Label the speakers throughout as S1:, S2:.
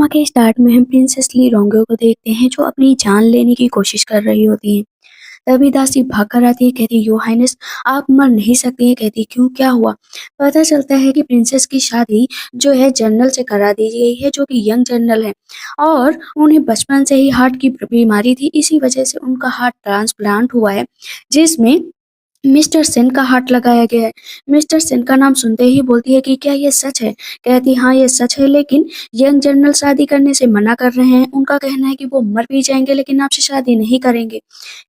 S1: Drama के start में हम प्रिंसेस ली रोंगो को देखते हैं जो अपनी जान लेने की कोशिश कर रही होती है। तभी दासी भाग कर आती है, कहती है, यो हाइनेस आप मर नहीं सकती है। कहती क्यों, क्या हुआ। पता चलता है कि प्रिंसेस की शादी जो है जनरल से करा दी गई है जो कि यंग जनरल है और उन्हें बचपन से ही हार्ट की बीमारी थी, इसी वजह से उनका हार्ट ट्रांसप्लांट हुआ है जिसमें मिस्टर सेन का हार्ट लगाया गया है। मिस्टर सेन का नाम सुनते ही बोलती है कि क्या ये सच है। कहती हाँ ये सच है, लेकिन यंग जनरल शादी करने से मना कर रहे हैं। उनका कहना है कि वो मर भी जाएंगे लेकिन आपसे शादी नहीं करेंगे।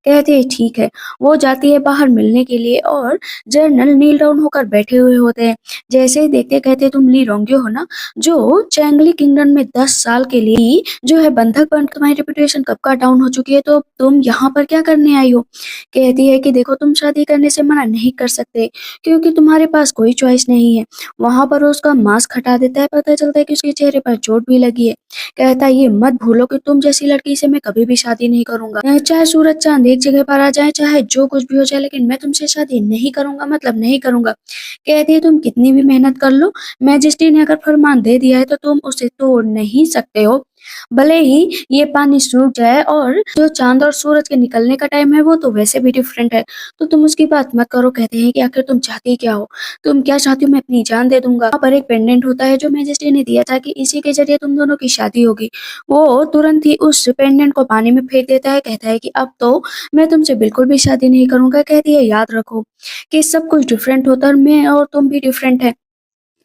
S1: कहती है ठीक है। वो जाती है बाहर मिलने के लिए और जनरल नील डाउन होकर बैठे हुए होते हैं। जैसे ही देखते कहते तुम ली रोंग्यो हो ना, जो चैंगली किंगडम में 10 साल के लिए जो है बंधक बन, तुम्हारी रेपुटेशन कब का डाउन हो चुकी है, तो तुम यहाँ पर क्या करने आई हो। कहती है कि देखो तुम शादी करने से मना नहीं कर सकते क्योंकि तुम्हारे पास कोई चॉइस नहीं है। वहां पर वो उसका मास्क हटा देता है, पता चलता है कि उसके चेहरे पर चोट भी लगी है। कहता है ये मत भूलो कि तुम जैसी लड़की से मैं कभी भी शादी नहीं करूंगा, चाहे सूरज चांद एक जगह पर आ जाए, चाहे जो कुछ भी हो जाए, लेकिन मैं तुमसे शादी नहीं करूंगा, मतलब नहीं करूंगा। कहती है तुम कितनी भी मेहनत कर लो, मैजेस्टी ने अगर फरमान दे दिया है तो तुम उसे तोड़ नहीं सकते हो। भले ही ये पानी सूख जाए और जो चांद और सूरज के निकलने का टाइम है वो तो वैसे भी डिफरेंट है, तो तुम उसकी बात मत करो। कहते हैं कि आखिर तुम चाहती क्या हो, तुम क्या चाहती हो, मैं अपनी जान दे दूंगा। वहाँ पर एक पेंडेंट होता है जो मैजेस्टी ने दिया था कि इसी के जरिए तुम दोनों की शादी होगी। वो तुरंत ही उस पेंडेंट को पानी में फेंक देता है। कहता है कि अब तो मैं तुमसे बिल्कुल भी शादी नहीं करूंगा। कहती है याद रखो कि सब कुछ डिफरेंट होता है, मैं और तुम भी डिफरेंट है।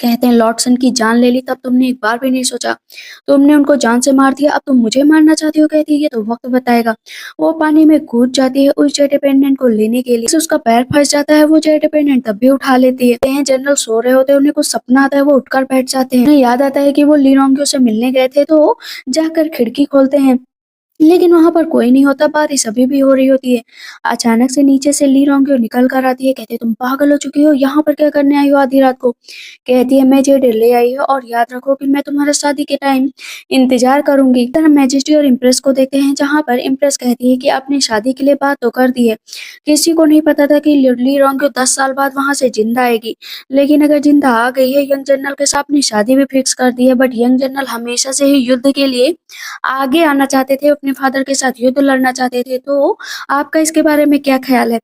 S1: कहते हैं लॉर्डसन की जान ले ली तब तुमने एक बार भी नहीं सोचा, तुमने उनको जान से मार दिया, अब तुम मुझे मारना चाहती हो। कहती है ये तो वक्त बताएगा। वो पानी में कूद जाती है उस जेट डिपेंडेंट को लेने के लिए, उसका पैर फंस जाता है, वो जेट डिपेंडेंट तब भी उठा लेती है। कहते हैं जनरल सो रहे होते हैं, उन्हें कुछ सपना आता है, वो उठकर बैठ जाते हैं। उन्हें याद आता है कि वो ली रोंग्यो से मिलने गए थे, तो जाकर खिड़की खोलते हैं लेकिन वहां पर कोई नहीं होता, बारिश अभी भी हो रही होती है। अचानक से नीचे से ली रोंगियो निकल कर आती है। कहते तुम पागल हो चुकी हो, यहाँ पर क्या करने आई हो आधी रात को। कहती है मैं जेड ले आई हो और याद रखो कि मैं तुम्हारे शादी के टाइम इंतजार करूंगी। तरह मैजेस्टी और इम्प्रेस को देखते हैं जहाँ पर इम्प्रेस कहती है कि आपने शादी के लिए बात तो कर दी है, किसी को नहीं पता था कि ली रोंगियो 10 साल बाद वहां से जिंदा आएगी, लेकिन अगर जिंदा आ गई है यंग जनरल के साथ अपनी शादी भी फिक्स कर दी है। बट यंग जनरल हमेशा से ही युद्ध के लिए आगे आना चाहते थे, अपने फादर के साथ युद्ध लड़ना चाहते थे, तो आपका इसके बारे में क्या ख्याल है।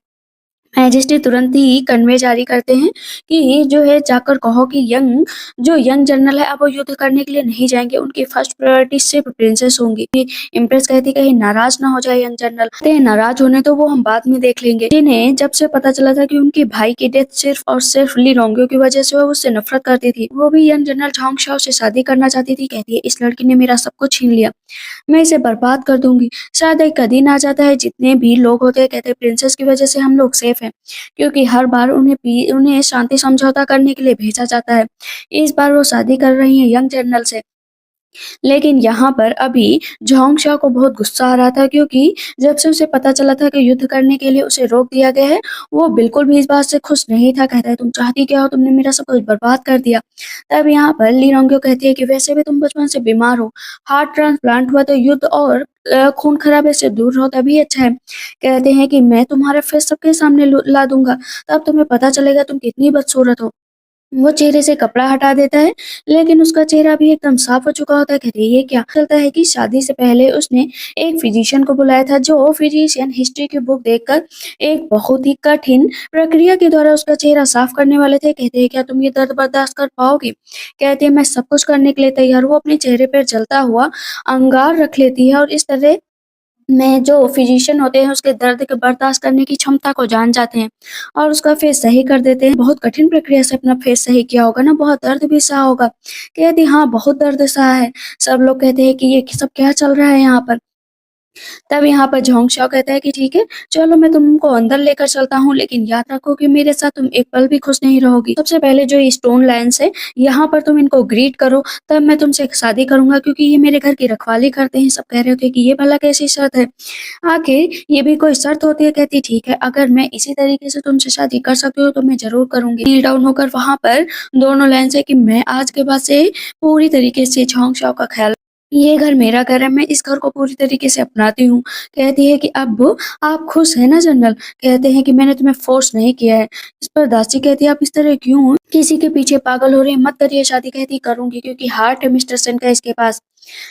S1: मैजेस्टी तुरंत ही कन्वे जारी करते हैं कि जो है जाकर कहो कि यंग जनरल है अब वो युद्ध करने के लिए नहीं जाएंगे, उनकी फर्स्ट प्रायोरिटी सिर्फ प्रिंसेस होंगी। इम्प्रेस कहती कहीं नाराज ना हो जाए यंग जनरल। कहते हैं नाराज होने तो वो हम बाद में देख लेंगे। जिन्हें जब से पता चला था कि उनके भाई की डेथ सिर्फ और सिर्फ ली रोंगियो की वजह से वो उससे नफरत करती थी, वो भी यंग जनरल झांग शाओ से शादी करना चाहती थी। कहती है इस लड़की ने मेरा सब कुछ छीन लिया, मैं इसे बर्बाद कर दूंगी। शायद एक दिन आ जाता है जितने भी लोग होते हैं कहते हैं प्रिंसेस की वजह से हम लोग सेफ हैं, क्योंकि हर बार उन्हें शांति समझौता करने के लिए भेजा जाता है। इस बार वो शादी कर रही है यंग जनरल से। लेकिन यहाँ पर अभी झोंग शाह को बहुत गुस्सा आ रहा था, क्योंकि जब से उसे पता चला था कि युद्ध करने के लिए उसे रोक दिया गया है, वो बिल्कुल भी इस बात से खुश नहीं था। कहता है तुम चाहती क्या हो, तुमने मेरा सब कुछ बर्बाद कर दिया। तब यहाँ पर ली रोंग्यो कहती है कि वैसे भी तुम बचपन से बीमार हो, हार्ट ट्रांसप्लांट हुआ तो युद्ध और खून खराबे से दूर रहो तभी अच्छा है। कहते हैं कि मैं तुम्हारा फेस सबके सामने ला दूंगा, तब तुम्हें पता चलेगा तुम कितनी बदसूरत हो। वो चेहरे से कपड़ा हटा देता है, लेकिन उसका चेहरा भी एकदम साफ हो चुका होता है। कहते हैं ये क्या। चलता है कि शादी से पहले उसने एक फिजिशियन को बुलाया था, जो फिजिशियन हिस्ट्री की बुक देखकर एक बहुत ही कठिन प्रक्रिया के द्वारा उसका चेहरा साफ करने वाले थे। कहते हैं क्या तुम ये दर्द बर्दाश्त कर पाओगी। कहते हैं मैं सब कुछ करने के लिए तैयार हूँ। अपने चेहरे पर जलता हुआ अंगार रख लेती है और इस तरह में जो फिजिशियन होते हैं उसके दर्द के बर्दाश्त करने की क्षमता को जान जाते हैं और उसका फेस सही कर देते हैं। बहुत कठिन प्रक्रिया से अपना फेस सही किया होगा ना, बहुत दर्द भी सहा होगा। कहती हाँ बहुत दर्द सहा है। सब लोग कहते हैं कि ये सब क्या चल रहा है यहाँ पर। तब यहाँ पर झोंग शाओ कहता है कि ठीक है चलो मैं तुमको अंदर लेकर चलता हूँ, लेकिन याद रखो कि मेरे साथ तुम एक पल भी खुश नहीं रहोगी। सबसे पहले जो ये स्टोन लायंस है यहाँ पर तुम इनको ग्रीट करो, तब मैं तुमसे शादी करूंगा, क्योंकि ये मेरे घर की रखवाली करते हैं। सब कह रहे होते हैं कि ये भला कैसी शर्त है, आखिर ये भी कोई शर्त होती है। कहती ठीक है अगर मैं इसी तरीके से तुमसे शादी कर सकती हूँ तो मैं जरूर करूंगी। नील डाउन होकर वहां पर दोनों लाइन से कि मैं आज के बाद से पूरी तरीके से झोंग शाओ का ख्याल, ये घर मेरा घर है, मैं इस घर को पूरी तरीके से अपनाती हूँ। कहती है कि अब आप खुश है ना जनरल। कहते हैं कि मैंने तुम्हें फोर्स नहीं किया है। इस पर दासी कहती है आप इस तरह क्यों किसी के पीछे पागल हो रहे हैं, मत करिए शादी। कहती करूंगी क्योंकि हार्ट है मिस्टर सेन का इसके पास।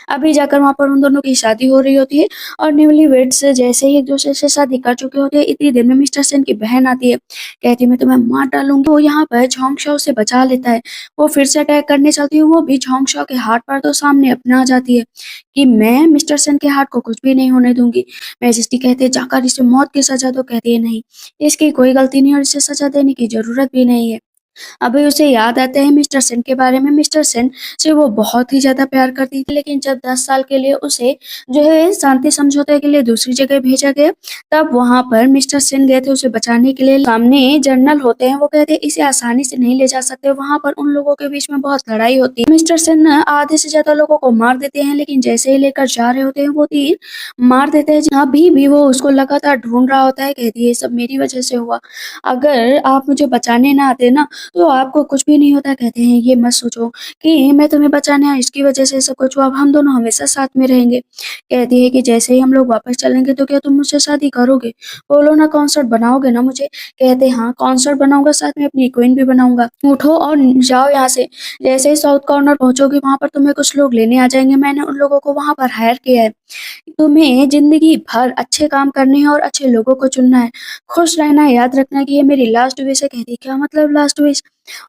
S1: अभी जाकर वहाँ पर उन दोनों की शादी हो रही होती है और न्यूली वेड्स जैसे ही एक-दूसरे से शादी कर चुके होते हैं, इतनी देर में मिस्टर सेन की बहन आती है। कहती है मैं तुम्हें मार डालूँगी। वो यहाँ पर झोंग-शा उसे बचा लेता है। वो फिर से अटैक करने चलती है, वो भी झोंग-शा के हाथ पर तो सामने अपना आ जाती है कि मैं मिस्टर सेन के हाथ को कुछ भी नहीं होने दूँगी। मैजेस्टी कहते हैं जाकर इसे मौत की सज़ा दो। कहती है नहीं, इसकी कोई गलती नहीं और इसे सज़ा देने की ज़रूरत भी नहीं है। अभी उसे याद आता है मिस्टर सेन के बारे में। मिस्टर सेन से वो बहुत ही ज़्यादा प्यार करती थी, लेकिन जब 10 साल के लिए उसे जो है शांति समझौते के लिए दूसरी जगह भेजा गया, तब वहाँ पर मिस्टर सेन गए थे उसे बचाने के लिए। सामने जनरल होते हैं, वो कहते हैं इसे आसानी से नहीं ले जा सकते। वहाँ पर उन लोगों के बीच में बहुत लड़ाई होती है। मिस्टर सेन ना आधे से ज़्यादा लोगों को मार देते हैं, लेकिन जैसे ही लेकर जा रहे होते हैं, वो तीर मार देते हैं। अभी भी वो उसको लगातार ढूँढ रहा होता है। कहती है ये सब मेरी वज़ह से हुआ। अगर आप मुझे बचाने ना आते ना, तो आपको कुछ भी नहीं होता। कहते हैं ये मत सोचो कि मैं तुम्हें बचाने आई, इसकी वजह से सब कुछ हुआ। अब हम दोनों हमेशा साथ में रहेंगे। कहती है कि जैसे ही हम लोग वापस चलेंगे तो क्या तुम मुझसे शादी करोगे? बोलो ना कॉन्सर्ट बनाओगे ना मुझे? कहते हैं हाँ कॉन्सर्ट बनाऊंगा, साथ में अपनी क्वीन भी बनाऊंगा। उठो और जाओ यहाँ से। जैसे ही साउथ कॉर्नर पहुंचोगे वहां पर तुम्हें कुछ लोग लेने आ जाएंगे। मैंने उन लोगों को वहां पर हायर किया है। तुम्हें जिंदगी भर अच्छे काम करने हैं और अच्छे लोगों को चुनना है। खुश रहना है, याद रखना कि ये मेरी लास्ट विश है। कहती है क्या मतलब लास्ट विश?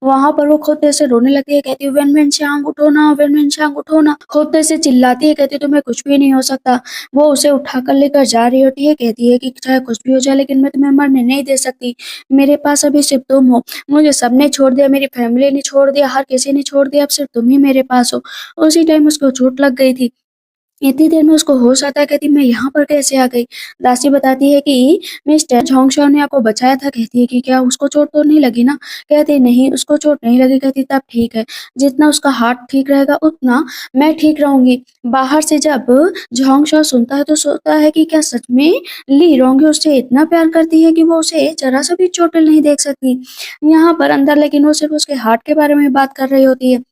S1: वहाँ पर वो खुद से रोने लगती है। कहती है वेन चांग उठो ना, वेन चांग उठो ना। खुद से चिल्लाती है। कहती है तुम्हें कुछ भी नहीं हो सकता। वो उसे उठाकर लेकर जा रही होती है। कहती है कि चाहे कुछ भी हो जाए लेकिन मैं तुम्हें मरने नहीं दे सकती। मेरे पास अभी सिर्फ तुम हो। मुझे सबने छोड़ दिया, मेरी फैमिली ने छोड़ दिया, हर किसी ने छोड़ दिया, अब सिर्फ तुम ही मेरे पास हो। उसी टाइम उसको चोट लग गई थी। इतनी देर में उसको होश आता है। कहती मैं यहाँ पर कैसे आ गई? दासी बताती है कि मिस्टर झोंगशाओ ने आपको बचाया था। कहती है कि क्या उसको चोट तो नहीं लगी ना? कहते नहीं उसको चोट नहीं लगी। कहती तब ठीक है, जितना उसका हाथ ठीक रहेगा उतना मैं ठीक रहूंगी। बाहर से जब झोंगशाओ सुनता है तो सोचता है कि क्या सच में ली रोंगे उससे इतना प्यार करती है कि वो उसे जरा सा भी चोटिल नहीं देख सकती। यहाँ पर अंदर लेकिन वो सिर्फ उसके हार्ट के बारे में बात कर रही होती है।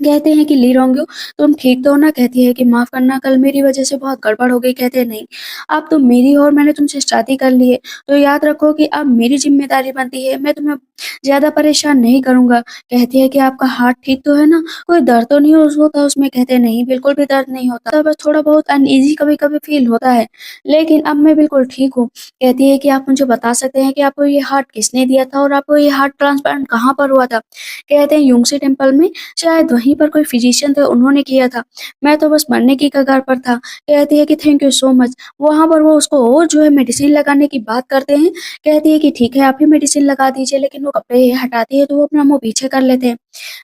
S1: कहते हैं कि ली रोंगयो तुम ठीक तो हो ना? कहती है कि माफ करना कल मेरी वजह से बहुत गड़बड़ हो गई। कहते हैं नहीं, अब तुम मेरी हो और मैंने तुमसे शादी कर ली है, तो याद रखो कि अब मेरी जिम्मेदारी बनती है। मैं तुम्हें ज्यादा परेशान नहीं करूंगा। कहती है कि आपका हाथ ठीक तो है ना? कोई दर्द तो नहीं होता उसमें? कहते हैं नहीं बिल्कुल भी दर्द नहीं होता, बस थोड़ा बहुत अनईजी कभी कभी फील होता है, लेकिन अब मैं बिल्कुल ठीक हूँ। कहती है कि आप मुझे बता सकते हैं कि आपको ये हार्ट किसने दिया था और आपको ये हार्ट ट्रांसप्लांट कहाँ पर हुआ था? कहते हैं यूंगसी टेम्पल में, शायद वहीं पर कोई फिजिशियन थे उन्होंने किया था। मैं तो बस मरने की कगार पर था। कहती है कि थैंक यू सो मच। वहाँ पर वो उसको जो है मेडिसिन लगाने की बात करते हैं। कहती है कि ठीक है आप ही मेडिसिन लगा दीजिए, लेकिन वो कपड़े हटाती है तो वो अपना मुँह पीछे कर लेते हैं।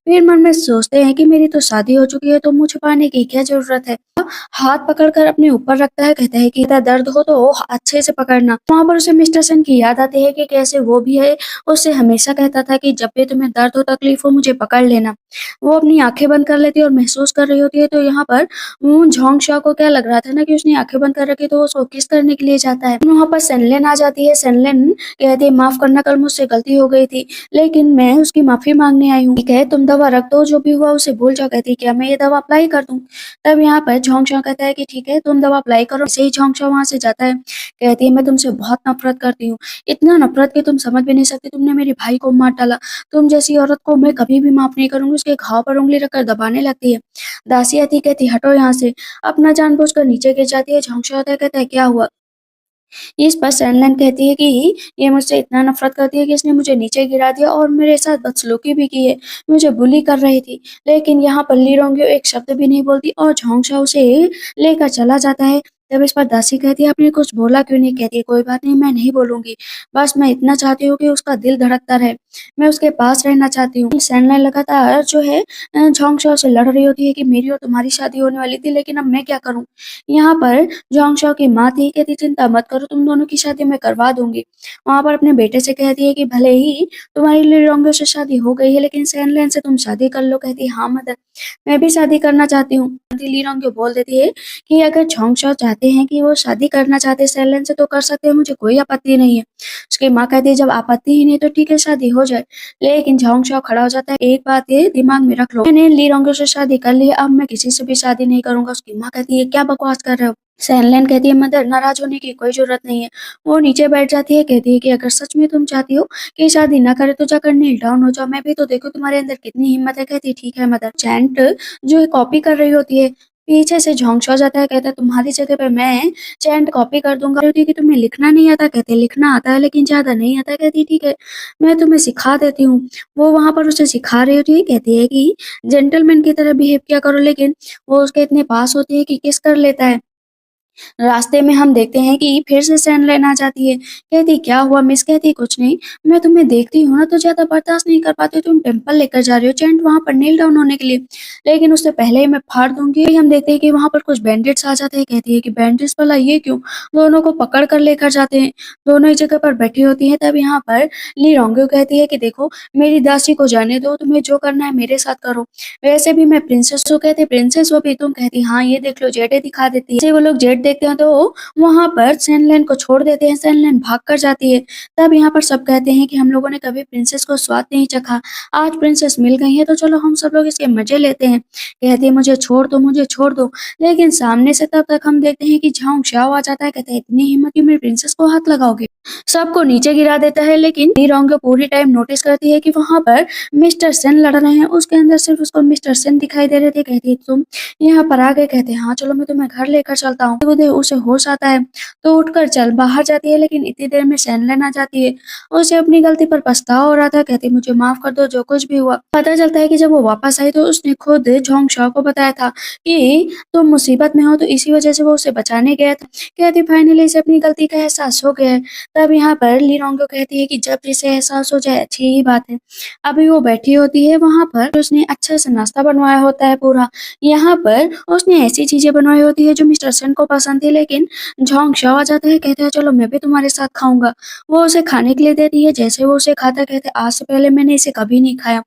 S1: फिर मन में सोचते हैं कि मेरी तो शादी हो चुकी है तो मुँह छुपाने की क्या ज़रूरत है? हाथ पकड़कर अपने ऊपर रखता है। कहता है कि इतना दर्द हो तो अच्छे से पकड़ना। वहाँ पर उसे मिस्टर सेन की याद आती है कि कैसे वो भी है, उससे हमेशा कहता था कि जब भी तुम्हें दर्द हो तकलीफ हो मुझे पकड़ लेना। वो अपनी आँखें बंद कर लेती है और महसूस कर रही होती है। तो यहाँ पर झोंग-शा को क्या लग रहा था ना कि उसने आँखें बंद कर रखी, तो वो उसको किस करने के लिए जाता है। वहाँ पर सेनलेन आ जाती है। सेनलेन कहती है माफ करना कल मुझसे गलती हो गई थी, लेकिन मैं उसकी माफी मांगने आई हूँ। ठीक है तुम दवा रख दो, जो भी हुआ उसे भूल जाओ। कहती है क्या मैं ये दवा अप्लाई कर दूँ? तब यहाँ पर झोंग-शा कहता है कि ठीक है तुम दवा अप्लाई करो। ऐसे ही झोंग-शा वहाँ से जाता है। कहती है मैं तुमसे बहुत नफरत करती हूँ, इतना नफरत कि तुम समझ भी नहीं सकती। तुमने मेरे भाई को मार डाला, तुम जैसी औरत को मैं कभी भी माफ नहीं करूंगी। उसके घाव पर उंगली रखकर दबाने लगती है। दासी आती है, कहती हटो यहाँ से। अपना जानबूझकर नीचे गिर जाती है। झोंकसा होता है, कहता है क्या हुआ? इस पर सैनलन कहती है कि ये मुझसे इतना नफरत करती है कि इसने मुझे नीचे गिरा दिया और मेरे साथ बदसलूकी भी की है, मुझे बुली कर रही थी। लेकिन यहाँ पर ली रोंगियो एक शब्द भी नहीं बोलती और झोंकसा उसे लेकर चला जाता है। तब इस पर दासी कहती है आपने कुछ बोला क्यों नहीं? कहती है कोई बात नहीं मैं नहीं बोलूंगी, बस मैं इतना चाहती हूँ कि उसका दिल धड़कता रहे, मैं उसके पास रहना चाहती हूँ। सैनलन लगातार जो है झोंकसा से लड़ रही होती है कि मेरी और तुम्हारी शादी होने वाली थी, लेकिन अब मैं क्या करूँ? यहाँ पर जोंग-शो की माँ थी, कहती चिंता मत करो तुम दोनों की शादी मैं करवा दूँगी। वहाँ पर अपने बेटे से कहती है कि भले ही तुम्हारी ली रोंगो से शादी हो गई है लेकिन सैनलैन से तुम शादी कर लो। कहती है हाँ मदर, मैं भी शादी करना चाहती हूँ। ली रोंगो बोल देती है कि अगर झोंग-शो चाहते हैं कि वो शादी करना चाहते हैं सैनलैन से तो कर सकते हैं, मुझे कोई आपत्ति नहीं है। उसकी माँ कहती है जब आपत्ति ही नहीं तो ठीक है शादी हो जाए। लेकिन झोंग-शो खड़ा हो जाता है, एक बात ये दिमाग में रख लो, मैंने ली रोंगो से शादी कर ली है, अब मैं किसी से भी शादी नहीं करूँगा। उसकी माँ कहती है क्या बकवास कर रहे हो? सैनलैन कहती है मदर नाराज होने की कोई जरूरत नहीं है। वो नीचे बैठ जाती है। कहती है कि अगर सच में तुम चाहती हो कि शादी ना करे तो जाकर नील डाउन हो जाओ, मैं भी तो देखो तुम्हारे अंदर कितनी हिम्मत है। कहती है ठीक है मदर। चैंट जो है कॉपी कर रही होती है। पीछे से झोंकसा जाता है, कहता है तुम्हारी जगह पे मैं चैट कॉपी कर दूंगा। कहती है कि तुम्हें लिखना नहीं आता, कहते लिखना आता है लेकिन ज्यादा नहीं आता। कहती ठीक है मैं तुम्हें सिखा देती हूँ। वो वहां पर उसे सिखा रही होती है, कहती है कि जेंटलमैन की तरह बिहेव किया करो, लेकिन वो उसके इतने पास होती है कि किस कर लेता है। रास्ते में हम देखते हैं कि फिर से सैन लेन आ जाती है। कहती क्या हुआ मिस? कहती कुछ नहीं, मैं तुम्हें देखती हूँ ना तो ज्यादा बर्दाश्त नहीं कर पाती, तुम टेम्पल लेकर जा रही हो चैंट वहां पर नील डाउन होने के लिए, लेकिन उससे पहले ही मैं फाड़ दूंगी। हम देखते हैं कि वहां पर कुछ बैंडिट्स आ जाते हैं। कहती है कि बैंडिट्स वाला ये क्यों? दोनों को पकड़ कर लेकर जाते हैं। दोनों एक जगह पर बैठी होती है। तब यहाँ पर ली रोंगो कहती है कि देखो मेरी दासी को जाने दो, तुम्हें जो करना है मेरे साथ करो, वैसे भी मैं प्रिंसेस हूँ। कहते प्रिंसेस हो भी तुम? कहती हाँ ये देख लो जेटे दिखा देती है। जैसे वो लोग जेट देखते हैं तो वहां पर सैनलैन को छोड़ देते हैं। सैनलैन भाग कर जाती है। तब यहाँ पर सब कहते हैं कि हम लोगों ने कभी प्रिंसेस को स्वाद नहीं चखा, आज प्रिंसेस मिल गई है तो चलो हम सब लोग इसके मजे लेते हैं। कहती है मुझे छोड़ दो, मुझे छोड़ दो। लेकिन सामने से तब तक हम देखते हैं कि झाओंग शाओ आ जाता है। कहता है इतनी हिम्मत कि मेरी प्रिंसेस को हाथ लगाओगे? सबको नीचे गिरा देता है। लेकिन ली रोंग पूरी टाइम नोटिस करती है कि वहां पर मिस्टर सेन लड़ रहे हैं। उसके अंदर सिर्फ उसको मिस्टर सेन दिखाई दे रहे थे। कहती है तुम यहाँ पर आ गए? कहते हैं हाँ चलो मैं तुम्हें घर लेकर चलता हूँ। उधर उसे होश आता है तो उठकर चल बाहर जाती है, लेकिन इतनी देर में सैनलैन आ जाती है। उसे अपनी गलती पर पछतावा हो रहा था। कहती मुझे माफ कर दो जो कुछ भी हुआ। पता चलता है कि जब वो वापस आई तो उसने खुद झोंग शाओ को बताया था कि तुम मुसीबत में हो, तो इसी वजह से वो उसे बचाने गया था। कहती फाइनली इसे अपनी गलती का एहसास हो गया है। तब यहाँ पर ली रोंगो कहती है कि जब जिसे एहसास हो जाए अच्छी ही बात है। अभी वो बैठी होती है वहां पर, उसने अच्छा सा नाश्ता बनवाया होता है पूरा। यहाँ पर उसने ऐसी चीजें बनवाई होती है जो मिस्टर सन को पसंद थी, लेकिन झोंग शाओ आ जाता है। कहता है चलो मैं भी तुम्हारे साथ खाऊंगा। वो उसे खाने के लिए देती है। जैसे वो उसे खाता, कहते आज से पहले मैंने इसे कभी नहीं खाया,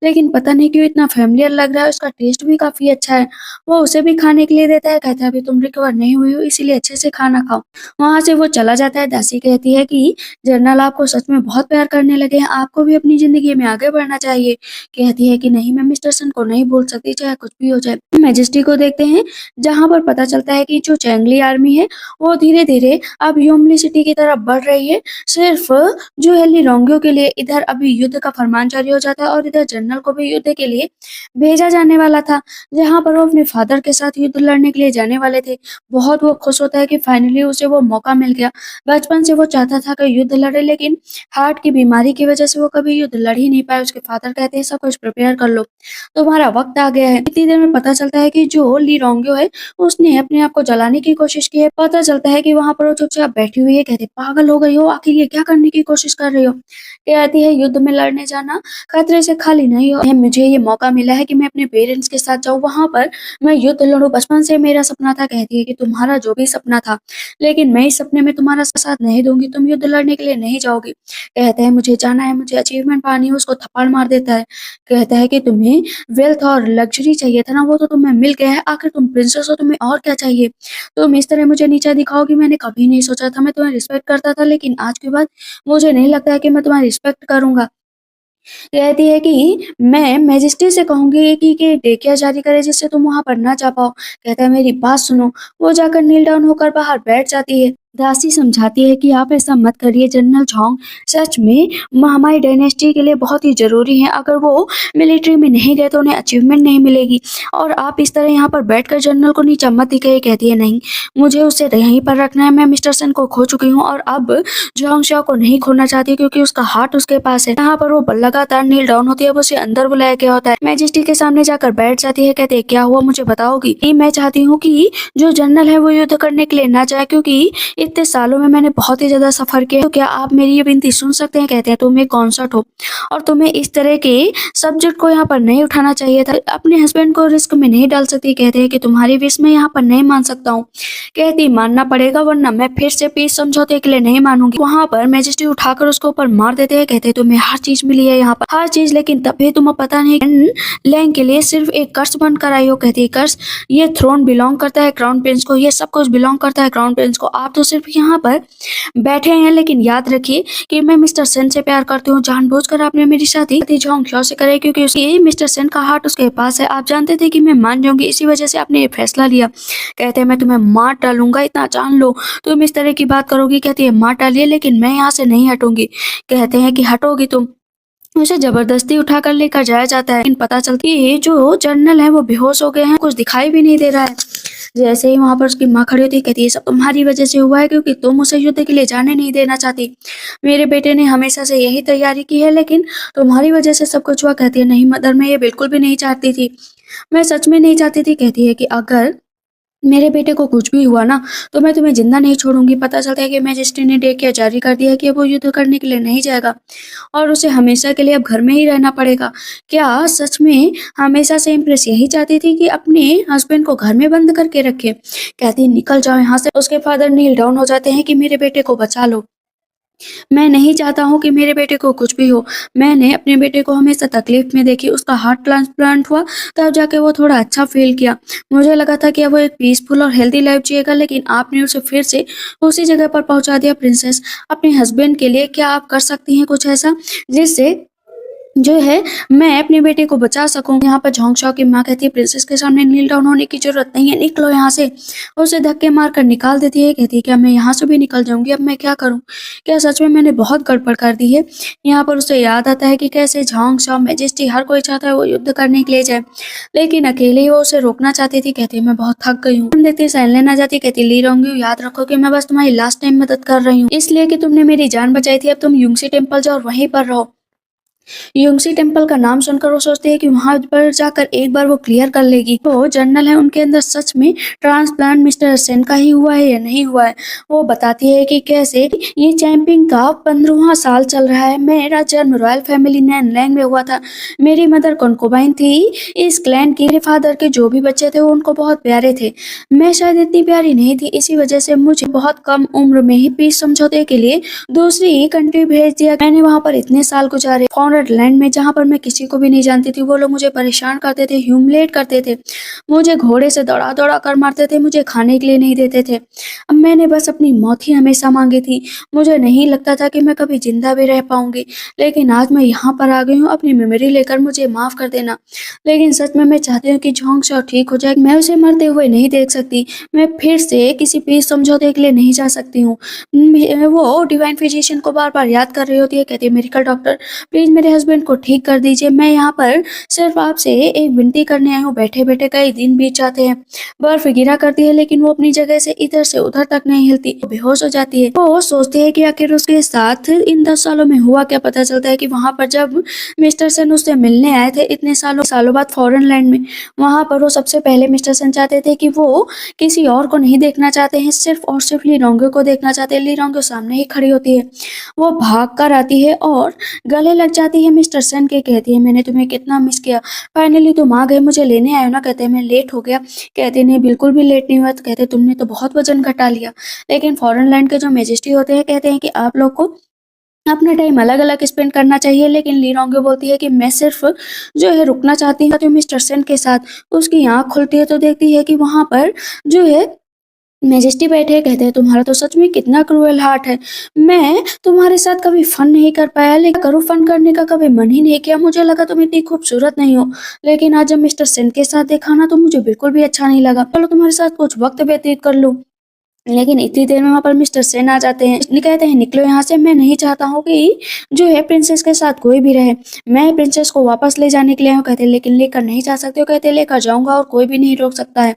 S1: लेकिन पता नहीं क्यों इतना फेमिलियर लग रहा है, उसका टेस्ट भी काफी अच्छा है। वो उसे भी खाने के लिए देता है। कहता है अभी तुम रिकवर नहीं हुई हो इसीलिए अच्छे से खाना खाओ। वहां से वो चला जाता है। दासी कहती है कि जनरल आपको सच में बहुत प्यार करने लगे हैं, आपको भी अपनी जिंदगी में आगे बढ़ना चाहिए। कहती है कि नहीं मैं मिस्टर सन को नहीं भूल सकती चाहे कुछ भी हो जाए। मैजेस्टी को देखते हैं जहां पर पता चलता है कि जो चैंगली आर्मी है वो धीरे धीरे अब योमली सिटी की तरफ बढ़ रही है। सिर्फ जो है ली रोंगियो के लिए इधर अभी युद्ध का फरमान जारी हो जाता है और इधर जनरल को भी युद्ध के लिए भेजा जाने वाला था, जहां पर वो अपने फादर के साथ युद्ध लड़ने के लिए जाने वाले थे। बहुत वो खुश होता है कि फाइनली उसे वो मौका मिल गया। बचपन से वो चाहता था कि युद्ध लड़े, लेकिन हार्ट की बीमारी की वजह से वो कभी युद्ध लड़ ही नहीं पाया। उसके फादर कहते हैं सब कुछ प्रिपेयर कर लो, तुम्हारा वक्त आ गया है। इतनी देर में पता चलता है कि जो ली रोंगियो है उसने अपने आप को जलाने की कोशिश की है। पता चलता है कि वहां पर वो चुपचाप बैठी हुई है। कहते पागल हो गई हो, आखिर ये क्या करने की कोशिश कर रही हो? कहती है युद्ध में लड़ने जाना खतरे से खाली नहीं हो। मुझे ये मौका मिला है कि मैं अपने पेरेंट्स के साथ जाऊं, वहां पर मैं युद्ध लड़ूं, बचपन से मेरा सपना था। कहती है कि तुम्हारा जो भी सपना था, लेकिन मैं इस सपने में तुम्हारा साथ नहीं दूंगी, तुम युद्ध लड़ने के लिए नहीं जाओगी। कहते हैं मुझे जाना है, मुझे अचीवमेंट पानी है। उसको थप्पड़ मार देता है। कहता है कि तुम्हें वेल्थ और लग्जरी चाहिए था ना, वो तो तुम्हें मिल गया है, आखिर तुम प्रिंसेस हो, तुम्हें और क्या चाहिए? तुम इस तरह मुझे नीचा दिखाओगी, मैंने कभी नहीं सोचा था। मैं तुम्हें रिस्पेक्ट करता था, लेकिन आज के बाद मुझे नहीं लगता है कि मैं तुम्हारी रिस्पेक्ट करूंगा। कहती है कि मैं मैजिस्ट्रेट से कहूंगी कि डेकिया जारी करे जिससे तुम वहां पर ना जा पाओ। कहता है मेरी बात सुनो। वो जाकर नील डाउन होकर बाहर बैठ जाती है। दासी समझाती है कि आप ऐसा मत करिए, जनरल झोंग सच में हमारी डायनेस्टी के लिए बहुत ही जरूरी है। अगर वो मिलिट्री में नहीं गए तो उन्हें अचीवमेंट नहीं मिलेगी, और आप इस तरह यहाँ पर बैठकर जनरल को नीचा मत दिखाइए। कहती है नहीं, मुझे उसे यहीं पर रखना है, मैं मिस्टर सन को खो चुकी हूँ और अब जोंग शाओ को नहीं खोना चाहती क्योंकि उसका हार्ट उसके पास है। यहाँ पर वो लगातार नील डाउन होती है। वो उसे अंदर बुलाया गया होता है। मैजेस्टी के सामने जाकर बैठ जाती है। कहते हैं क्या हुआ मुझे बताओगी? मैं चाहती हूँ कि जो जनरल है वो युद्ध करने के लिए ना जाए, क्योंकि इतने सालों में मैंने बहुत ही ज्यादा सफर किया। तो क्या आप मेरी ये विनती सुन सकते हैं? कहते हैं तुम एक कॉन्सर्ट हो और तुम्हें इस तरह के सब्जेक्ट को यहाँ पर नहीं उठाना चाहिए था, अपने हस्बैंड को रिस्क में नहीं डाल सकती। कहते हैं कि तुम्हारी विश मैं यहाँ पर नहीं मान सकता हूँ। कहती मानना पड़ेगा वरना मैं फिर से पीस समझौते के लिए नहीं मानूंगी। वहां पर मैजेस्टी उठाकर उसको ऊपर मार देते हैं। कहते तुम्हें हर चीज मिली है यहाँ पर, हर चीज, लेकिन तब भी तुम्हें पता नहीं लैंग के लिए सिर्फ एक कर्स बनकर आई हो। कहती है कर्स? ये थ्रोन बिलोंग करता है क्राउन प्रिंस को, ये सब कुछ बिलोंग करता है क्राउन प्रिंस को। आप तो सिर्फ यहाँ पर बैठे हैं, लेकिन याद रखिए कि मैं मिस्टर सेन से प्यार करती हूँ। जानबूझकर आपने मेरी शादी झोंग शाओ से करे क्योंकि उसकी मिस्टर सेन का हार्ट उसके पास है। आप जानते थे कि मैं मान जाऊंगी, इसी वजह से आपने ये फैसला लिया। कहते हैं मैं तुम्हें मार डालूंगा, इतना जान लो। तुम इस तरह की बात करोगी? कहती है मार डालिए, लेकिन मैं यहाँ से नहीं हटूंगी। कहते हैं कि हटोगी तुम? उसे जबरदस्ती उठाकर लेकर जाया जाता है, लेकिन पता चलता है कि ये जो जनरल है वो बेहोश हो गए हैं, कुछ दिखाई भी नहीं दे रहा है। जैसे ही वहां पर उसकी माँ खड़ी होती है, कहती है सब तुम्हारी वजह से हुआ है, क्योंकि तुम उसे युद्ध के लिए जाने नहीं देना चाहती। मेरे बेटे ने हमेशा से यही तैयारी की है, लेकिन तुम्हारी वजह से सब कुछ हुआ। कहती है नहीं मदर, मैं ये बिल्कुल भी नहीं चाहती थी, मैं सच में नहीं चाहती थी। कहती है कि अगर मेरे बेटे को कुछ भी हुआ ना, तो मैं तुम्हें जिंदा नहीं छोड़ूंगी। पता चलता है कि मैजिस्ट्रेट ने डेकिया जारी कर दिया है कि अब वो युद्ध करने के लिए नहीं जाएगा और उसे हमेशा के लिए अब घर में ही रहना पड़ेगा। क्या सच में हमेशा से इम्प्रेस यही चाहती थी कि अपने हस्बैंड को घर में बंद करके रखे? कहती है निकल जाओ यहाँ से। उसके फादर नील डाउन हो जाते हैं कि मेरे बेटे को बचा लो, मैं नहीं चाहता हूँ कि मेरे बेटे को कुछ भी हो। मैंने अपने बेटे को हमेशा तकलीफ में देखी, उसका हार्ट ट्रांसप्लांट हुआ तब जाके वो थोड़ा अच्छा फील किया। मुझे लगा था कि अब वो एक पीसफुल और हेल्दी लाइफ जिएगा, लेकिन आपने उसे फिर से उसी जगह पर पहुंचा दिया। प्रिंसेस, अपने हस्बैंड के लिए क्या आप कर सकती हैं कुछ ऐसा जिससे जो है मैं अपने बेटे को बचा सकूं? यहाँ पर झोंक की माँ कहती है प्रिंसेस के सामने नील डाउन होने की जरूरत नहीं है, निकलो यहाँ से। उसे धक्के मार कर निकाल देती है। कहती है क्या मैं यहाँ से भी निकल जाऊंगी? अब मैं क्या करूँ? क्या सच में मैंने बहुत गड़बड़ कर दी है? यहाँ पर उसे याद आता है कि कैसे झोंक मैजेस्टी हर कोई चाहता है वो युद्ध करने के लिए जाए, लेकिन अकेले ही वो उसे रोकना चाहती थी। कहती है मैं बहुत थक गई हूँ। हम देखते साइन लेना जाती। कहती ली रहूंगी, याद रखो कि मैं बस तुम्हारी लास्ट टाइम मदद कर रही हूँ, इसलिए कि तुमने मेरी जान बचाई थी। अब तुम यूंगसी टेम्पल जाओ और वहीं पर रहो। युंगसी टेम्पल का नाम सुनकर वो सोचते हैं कि वहां पर जाकर एक बार वो क्लियर कर लेगी वो जनरल है उनके अंदर सच में ट्रांसप्लांट मिस्टर सेन का ही हुआ है या नहीं हुआ है। वो बताती है कि कैसे ये चैंपिंग का 15वां साल चल रहा है। मेरा जन्म रॉयल फैमिली नैनलैंग में हुआ था। मेरी मदर कॉन्कोबाइन थी इस क्लैन की। मेरे फादर के जो भी बच्चे थे वो उनको बहुत प्यारे थे। मैं शायद इतनी प्यारी नहीं थी, इसी वजह से मुझे बहुत कम उम्र में ही पीस समझौते के लिए दूसरी कंट्री भेज दिया। मैंने वहां पर इतने साल गुजारे फॉरेन लैंड में, जहां पर मैं किसी को भी नहीं जानती थी। वो लोग मुझे परेशान करते थे, ह्यूमिलेट करते थे, मुझे घोड़े से दौड़ा दौड़ा कर मारते थे, मुझे खाने के लिए नहीं देते थे। अब मैंने बस अपनी मौत ही हमेशा मांगी थी। मुझे नहीं लगता था कि मैं कभी जिंदा भी रह पाऊंगी, लेकिन आज मैं यहाँ पर आ गई हूँ। अपनी मेमोरी लेकर मुझे माफ कर देना, लेकिन सच में मैं चाहती हूँ कि झोंक शॉ ठीक हो जाए। मैं उसे मरते हुए नहीं देख सकती। मैं फिर से किसी पीस समझौते के लिए नहीं जा सकती हूँ। वो डिवाइन फिजिशियन को बार बार याद कर रही होती है। कहती है मेडिकल डॉक्टर, प्लीज मेरे हस्बैंड को ठीक कर दीजिए। मैं यहाँ पर सिर्फ आपसे एक विनती करने आई हूँ। बैठे बैठे कई दिन बीत जाते हैं। बर्फ गिरा करती है, लेकिन वो अपनी जगह से इधर से उधर तक नहीं हिलती, वो बेहोश हो जाती है। वो सोचते है कि आखिर उसके साथ इन 10 सालों में हुआ क्या। पता चलता है कि वहां पर जब मिस्टर सेन उससे मिलने आए थे इतने सालों सालों बाद फॉरेन लैंड में, वहां पर वो सबसे पहले मिस्टर सेन चाहते थे कि वो किसी और को नहीं देखना चाहते हैं, सिर्फ और सिर्फ ली रोंगे को देखना चाहते हैं। ली रोंगे सामने ही खड़ी होती है। वो भाग कर आती है और गले लग जाती है मिस्टर सेन के। कहती है मैंने तुम्हें कितना मिस किया, फाइनली तुम आ गए, मुझे लेने आए हो ना। कहते हैं मैं लेट हो गया। कहते नहीं बिल्कुल भी लेट नहीं हुआ। तो कहते तुमने तो बहुत वजन घटा लिया। लेकिन फॉरेन लैंड के जो मेजेस्टी होते हैं कहते हैं कि आप लोग को अपना टाइम अलग अलग स्पेंड करना चाहिए। लेकिन ली रोंगे बोलती है कि मैं सिर्फ जो है रुकना चाहती हूँ तो मिस्टर सेन के साथ। उसकी आंख खुलती है तो देखती है कि वहां पर जो है मैजेस्टी बैठे हैं। कहते हैं तुम्हारा तो सच में कितना क्रूएल हार्ट है। मैं तुम्हारे साथ कभी फन नहीं कर पाया, लेकिन करूँ फन करने का कभी मन ही नहीं किया। मुझे लगा तुम इतनी खूबसूरत नहीं हो, लेकिन आज जब मिस्टर सेन के साथ देखा ना तो मुझे बिल्कुल भी अच्छा नहीं लगा। चलो तुम्हारे साथ कुछ वक्त व्यतीत कर लूं। लेकिन इतनी देर में वहां पर मिस्टर सेन आ जाते हैं। कहते हैं निकलो यहाँ से, मैं नहीं चाहता हूँ कि जो है प्रिंसेस के साथ कोई भी रहे। मैं प्रिंसेस को वापस ले जाने के लिए हूँ। कहते हैं लेकिन लेकर नहीं जा सकते हो। कहते हैं लेकर जाऊंगा और कोई भी नहीं रोक सकता है।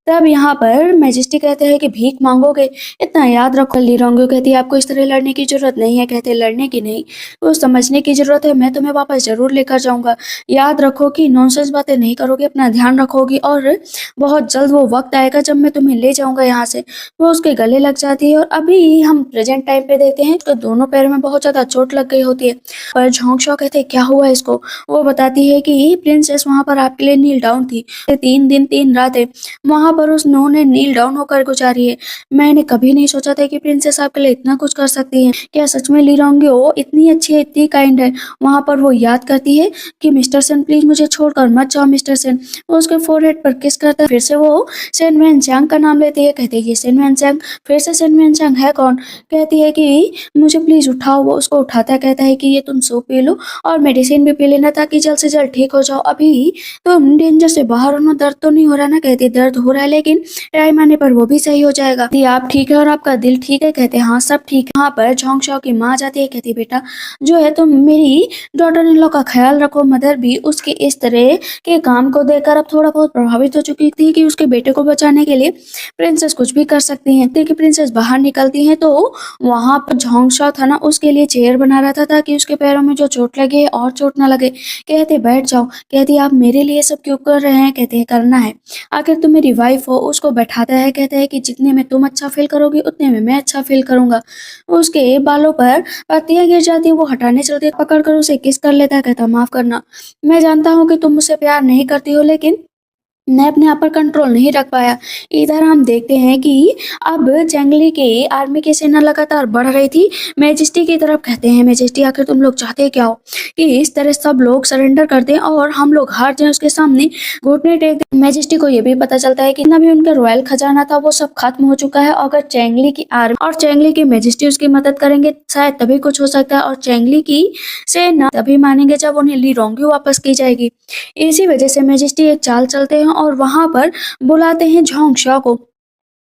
S1: तब यहाँ पर मैजेस्टी कहते हैं कि भीख मांगोगे, इतना याद रखो। ली रोंगो कहती है आपको इस तरह लड़ने की जरूरत नहीं है। कहते हैं लड़ने की नहीं, वो समझने की जरूरत है। मैं तुम्हें वापस जरूर लेकर जाऊंगा। याद रखो कि नॉनसेंस बातें नहीं करोगे, अपना ध्यान रखोगी, और बहुत जल्द वो वक्त आएगा जब मैं तुम्हें ले जाऊंगा यहाँ से। वो उसके गले लग जाती है और अभी हम प्रेजेंट टाइम पे देखते हैं तो दोनों पैरों में बहुत ज्यादा चोट लग गई होती है। पर झोंक कहते हैं क्या हुआ इसको। वो बताती है कि प्रिंसेस वहां पर आपके लिए नील डाउन थी 3 दिन 3 रातें वहां पर उन्होंने नील डाउन होकर गुजारी है। मैंने कभी नहीं सोचा था कि प्रिंसेस आपके लिए इतना कुछ कर सकती है। क्या सच में ली रोंगे इतनी अच्छी है, इतनी काइंड है। वहां पर वो याद करती है कि मिस्टर सेन प्लीज मुझे छोड़कर मत जाओ मिस्टर सेन। वो उसके फोरहेड पर किस करता है। फिर से वो सेन वैन चांग का नाम लेती है। कहते हैं ये सेन वैन वेनचेंग। फिर से सेन वेनचेंग है कौन? कहती है कि मुझे प्लीज उठाओ। वो उसको उठाता है, कहता है कि ये तुम सूप पी लो और मेडिसिन भी पी लेना ताकि जल्द से जल्द ठीक हो जाओ। अभी तुम डेंजर से बाहर हो ना, दर्द तो नहीं हो रहा ना? कहती है दर्द हो रहा है लेकिन टाइम आने पर वो भी सही हो जाएगा। कहती है, आप ठीक है और आपका दिल ठीक है? कहते हैं हाँ सब ठीक है। यहाँ पर झोंग शाओ की माँ जाती है, कहती है बेटा जो है तुम मेरी डॉटर इन लॉ का ख्याल रखो। मदर भी उसके इस तरह के काम को देखकर अब थोड़ा बहुत प्रभावित हो चुकी थी कि उसके बेटे को बचाने के लिए प्रिंसेस कुछ भी कर सकती हैं। देखिए प्रिंसेस बाहर निकलती हैं तो वहां पर झोंग शाओ था ना, उसके लिए चेयर बना रहा था ताकि उसके पैरों में जो चोट लगी है और चोट ना लगे। कहते बैठ जाओ। कहती आप मेरे लिए सब क्यों कर रहे हैं? कहते हैं करना है, आखिर तुम मेरी वाइफ हो। उसको बैठाता है, कहता है कि जितने में तुम अच्छा फील करोगी उतने में मैं अच्छा फील करूंगा। उसके बालों पर पत्तियां गिर जाती है, वो हटाने चलती है, पकड़ कर उसे किस कर लेता है। कहता माफ करना, मैं जानता हूँ कि तुम मुझसे प्यार नहीं करती हो लेकिन मैं अपने आप पर कंट्रोल नहीं रख पाया। इधर हम देखते हैं कि अब चैंगली के आर्मी की सेना लगातार बढ़ रही थी मैजेस्टी की तरफ। कहते हैं मैजेस्टी आखिर तुम लोग चाहते क्या हो कि इस तरह सब लोग सरेंडर कर दें और हम लोग हार जाएं उसके सामने घुटने टेक दें। मैजेस्टी को ये भी पता चलता है कि ना भी उनका रॉयल खजाना था वो सब खत्म हो चुका है। अगर चैंगली की आर्मी और चैंगली की मैजेस्टी उसकी मदद करेंगे शायद तभी कुछ हो सकता है, और चैंगली की सेना तभी मानेंगे जब उन्हें ली रोंगयू वापस की जाएगी। इसी वजह से मैजेस्टी एक चाल चलते हैं और वहां पर बुलाते हैं झोंग शाओ को।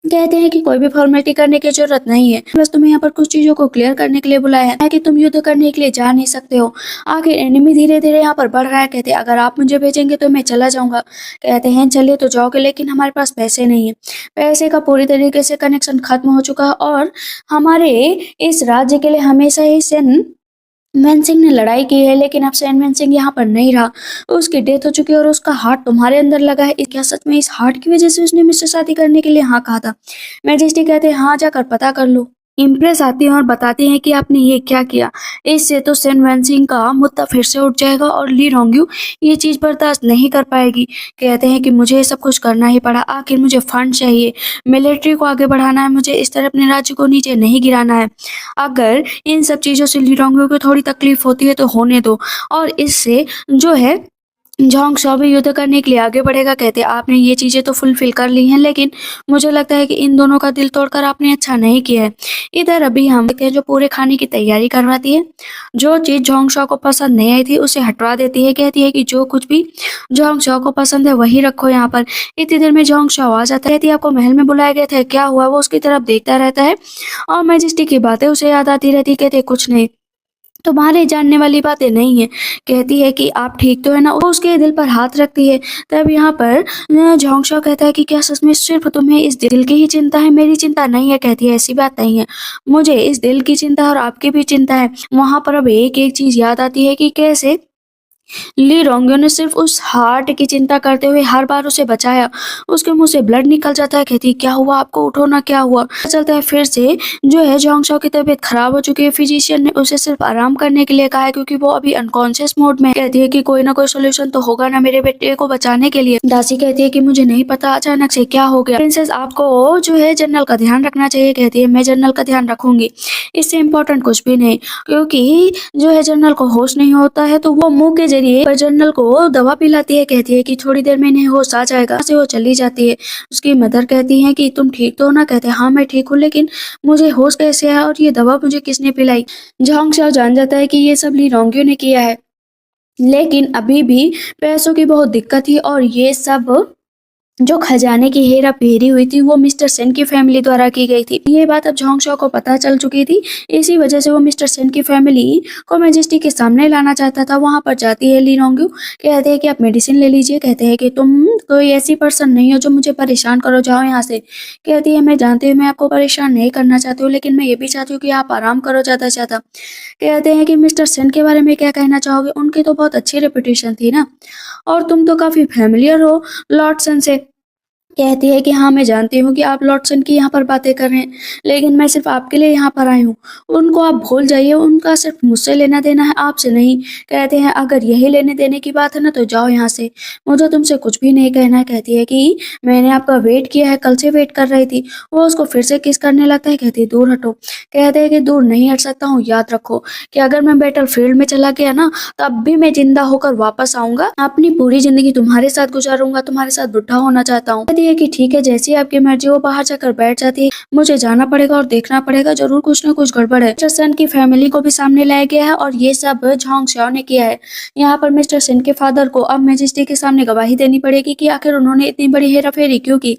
S1: कहते हैं कि कोई भी फॉर्मेलिटी करने की जरूरत नहीं है, बस तुम्हें यहाँ पर कुछ चीजों को क्लियर करने के लिए बुलाया है कि तुम युद्ध करने के लिए जा नहीं सकते हो। आखिर एनिमी धीरे धीरे यहाँ पर बढ़ रहा है। कहते हैं अगर आप मुझे भेजेंगे तो मैं चला जाऊंगा। कहते हैं चलिए तो जाओगे लेकिन हमारे पास पैसे नहीं है। पैसे का पूरी तरीके से कनेक्शन खत्म हो चुका है और हमारे इस राज्य के लिए हमेशा ही सेन मैन सिंह ने लड़ाई की है, लेकिन अब सैनमैन सिंह यहाँ पर नहीं रहा। उसकी डेथ हो चुकी है और उसका हार्ट तुम्हारे अंदर लगा है। क्या सच में इस हार्ट की वजह से उसने मुझसे शादी करने के लिए हाँ कहा था? मैजेस्टी कहते हैं हाँ जाकर पता कर लो। इम्प्रेस आती है और बताती हैं कि आपने ये क्या किया, इससे तो सेन वैन सिंह का मुद्दा फिर से उठ जाएगा और ली रोंगयू ये चीज बर्दाश्त नहीं कर पाएगी। कहते हैं कि मुझे ये सब कुछ करना ही पड़ा, आखिर मुझे फंड चाहिए, मिलिट्री को आगे बढ़ाना है, मुझे इस तरह अपने राज्य को नीचे नहीं गिराना है। अगर इन सब चीजों से ली रोंगयू को थोड़ी तकलीफ होती है तो होने दो, और इससे जो है झोंग शाओ भी युद्ध करने के लिए आगे बढ़ेगा। कहते आपने ये चीजें तो फुलफिल कर ली हैं लेकिन मुझे लगता है कि इन दोनों का दिल तोड़कर आपने अच्छा नहीं किया है। इधर अभी हम देखते हैं जो पूरे खाने की तैयारी करवाती है। जो चीज झोंग शाओ को पसंद नहीं आई थी उसे हटवा देती है। कहती है कि जो कुछ भी झोंग शाओ को पसंद है वही रखो यहाँ पर। इतनी देर में झोंग शाओ आ जाता है। कहती है आपको महल में बुलाया गया था, क्या हुआ? वो उसकी तरफ देखता रहता है और मैजेस्टी की बातें उसे याद आती रहती। कहते कुछ नहीं, तुम्हारे जानने वाली बातें नहीं है। कहती है कि आप ठीक तो है ना? वो उसके दिल पर हाथ रखती है। तब यहाँ पर झोंग शाओ कहता है कि क्या सच में सिर्फ तुम्हें इस दिल की ही चिंता है, मेरी चिंता नहीं है? कहती है ऐसी बात नहीं है, मुझे इस दिल की चिंता है और आपकी भी चिंता है। वहां पर अब एक एक चीज याद आती है कि कैसे ली रोंगयो ने सिर्फ उस हार्ट की चिंता करते हुए हर बार उसे बचाया। उसके मुंह से ब्लड निकल जाता है। कहती क्या हुआ आपको, उठो ना, क्या हुआ? पता चलता है फिर से जो है झोंग शाओ की तबीयत खराब हो चुकी है। फिजिशियन ने उसे सिर्फ आराम करने के लिए कहा है क्योंकि वो अभी अनकॉन्शियस मोड में है। कहती है कि कोई ना कोई सोल्यूशन तो होगा ना मेरे बेटे को बचाने के लिए। दासी कहती है कि मुझे नहीं पता अचानक से क्या हो गया। प्रिंसेस आपको जो है जनरल का ध्यान रखना चाहिए। कहती है मैं जनरल का ध्यान रखूंगी, इससे इम्पोर्टेंट कुछ भी नहीं, क्योंकि जो है जनरल को होश नहीं होता है तो वो मुंह के जरिए पर जनरल को दवा पिलाती है। कहती है कि थोड़ी देर में इन्हें होश आ जाएगा। से वो चली जाती है। उसकी मदर कहती है कि तुम ठीक तो हो ना? कहते हैं हाँ मैं ठीक हूँ, लेकिन मुझे होश कैसे आया और ये दवा मुझे किसने पिलाई? झोंग शाओ जान जाता है कि ये सब ली रोंगयू ने किया है, लेकिन अभी भी पैसों की बहुत दिक्कत थी और ये सब जो खजाने की हेरा फेरी हुई थी वो मिस्टर सेन की फैमिली द्वारा की गई थी। ये बात अब झोंग शाओ को पता चल चुकी थी। इसी वजह से वो मिस्टर सेन की फैमिली को मैजेस्टी के सामने लाना चाहता था। वहां पर जाती है ली रोंगयू, कहते हैं कि आप मेडिसिन ले लीजिए। कहते हैं कि तुम कोई ऐसी पर्सन नहीं हो जो मुझे परेशान करो, जाओ यहाँ से। कहती है मैं जानती हूँ मैं आपको परेशान नहीं करना चाहती हूँ, लेकिन मैं ये भी चाहती हूँ कि आप आराम करो ज्यादा से ज्यादा। कहते हैं कि मिस्टर सेन के बारे में क्या कहना चाहोगे? उनकी तो बहुत अच्छी रेपुटेशन थी ना, और तुम तो काफी फैमिलियर हो लॉर्ड सन से। कहती है कि हाँ मैं जानती हूँ कि आप लॉटसन की यहाँ पर बातें कर रहे हैं, लेकिन मैं सिर्फ आपके लिए यहाँ पर आई हूँ। उनको आप भूल जाइए, उनका सिर्फ मुझसे लेना देना है, आपसे नहीं। कहते हैं अगर यही लेने देने की बात है ना तो जाओ यहाँ से, मुझे तुमसे कुछ भी नहीं कहना है। कहती है कि मैंने आपका वेट किया है, कल से वेट कर रही थी। वो उसको फिर से किस करने लगता है। कहती है दूर हटो। कहते हैं कि दूर नहीं हट सकता हूँ, याद रखो कि अगर मैं बैटल फील्ड में चला गया ना तब भी मैं जिंदा होकर वापस आऊंगा, अपनी पूरी जिंदगी तुम्हारे साथ गुजारूंगा, तुम्हारे साथ बुढ़ा होना चाहता हूँ। कहती है है कि ठीक है, जैसी आपकी मर्जी। वो बाहर जाकर बैठ जाती है। मुझे जाना पड़ेगा और देखना पड़ेगा, जरूर कुछ न कुछ गड़बड़ है। मिस्टर सन की फैमिली को भी सामने लाया गया है और ये सब झांग शाओ ने किया है। यहाँ पर मिस्टर सेन के फादर को अब मैजिस्ट्रेट के सामने गवाही देनी पड़ेगी कि आखिर उन्होंने इतनी बड़ी हेराफेरी क्यों की।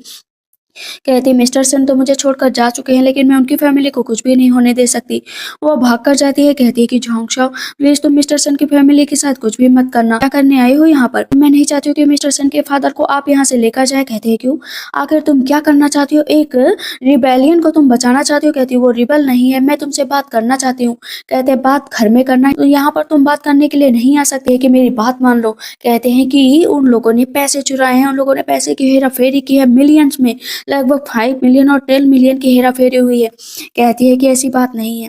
S1: कहती, मिस्टर सन तो मुझे छोड़कर जा चुके हैं, लेकिन मैं उनकी फैमिली को कुछ भी नहीं होने दे सकती। वो भागकर जाती है, कहती है कि झांगशाओ प्लीज तुम मिस्टर सन की फैमिली के साथ कुछ भी मत करना। क्या करने आई हो यहाँ पर? मैं नहीं चाहती हूँ कि मिस्टर सन के फादर को आप यहाँ से लेकर जाए। कहते हैं क्यों? आखिर तुम क्या करना चाहती हो? एक रिबेलियन को तुम बचाना चाहती हो। कहती हो वो रिबल नहीं है, मैं तुमसे बात करना चाहती हूँ। कहते हैं बात घर में करना है तो यहाँ पर तुम बात करने के लिए नहीं आ सकते कि मेरी बात मान लो। कहते हैं कि उन लोगों ने पैसे चुराए हैं, उन लोगों ने पैसे की हेराफेरी की है मिलियंस में, लगभग 5 मिलियन और 10 मिलियन की हेराफेरी हुई है। कहती है कि ऐसी बात नहीं है,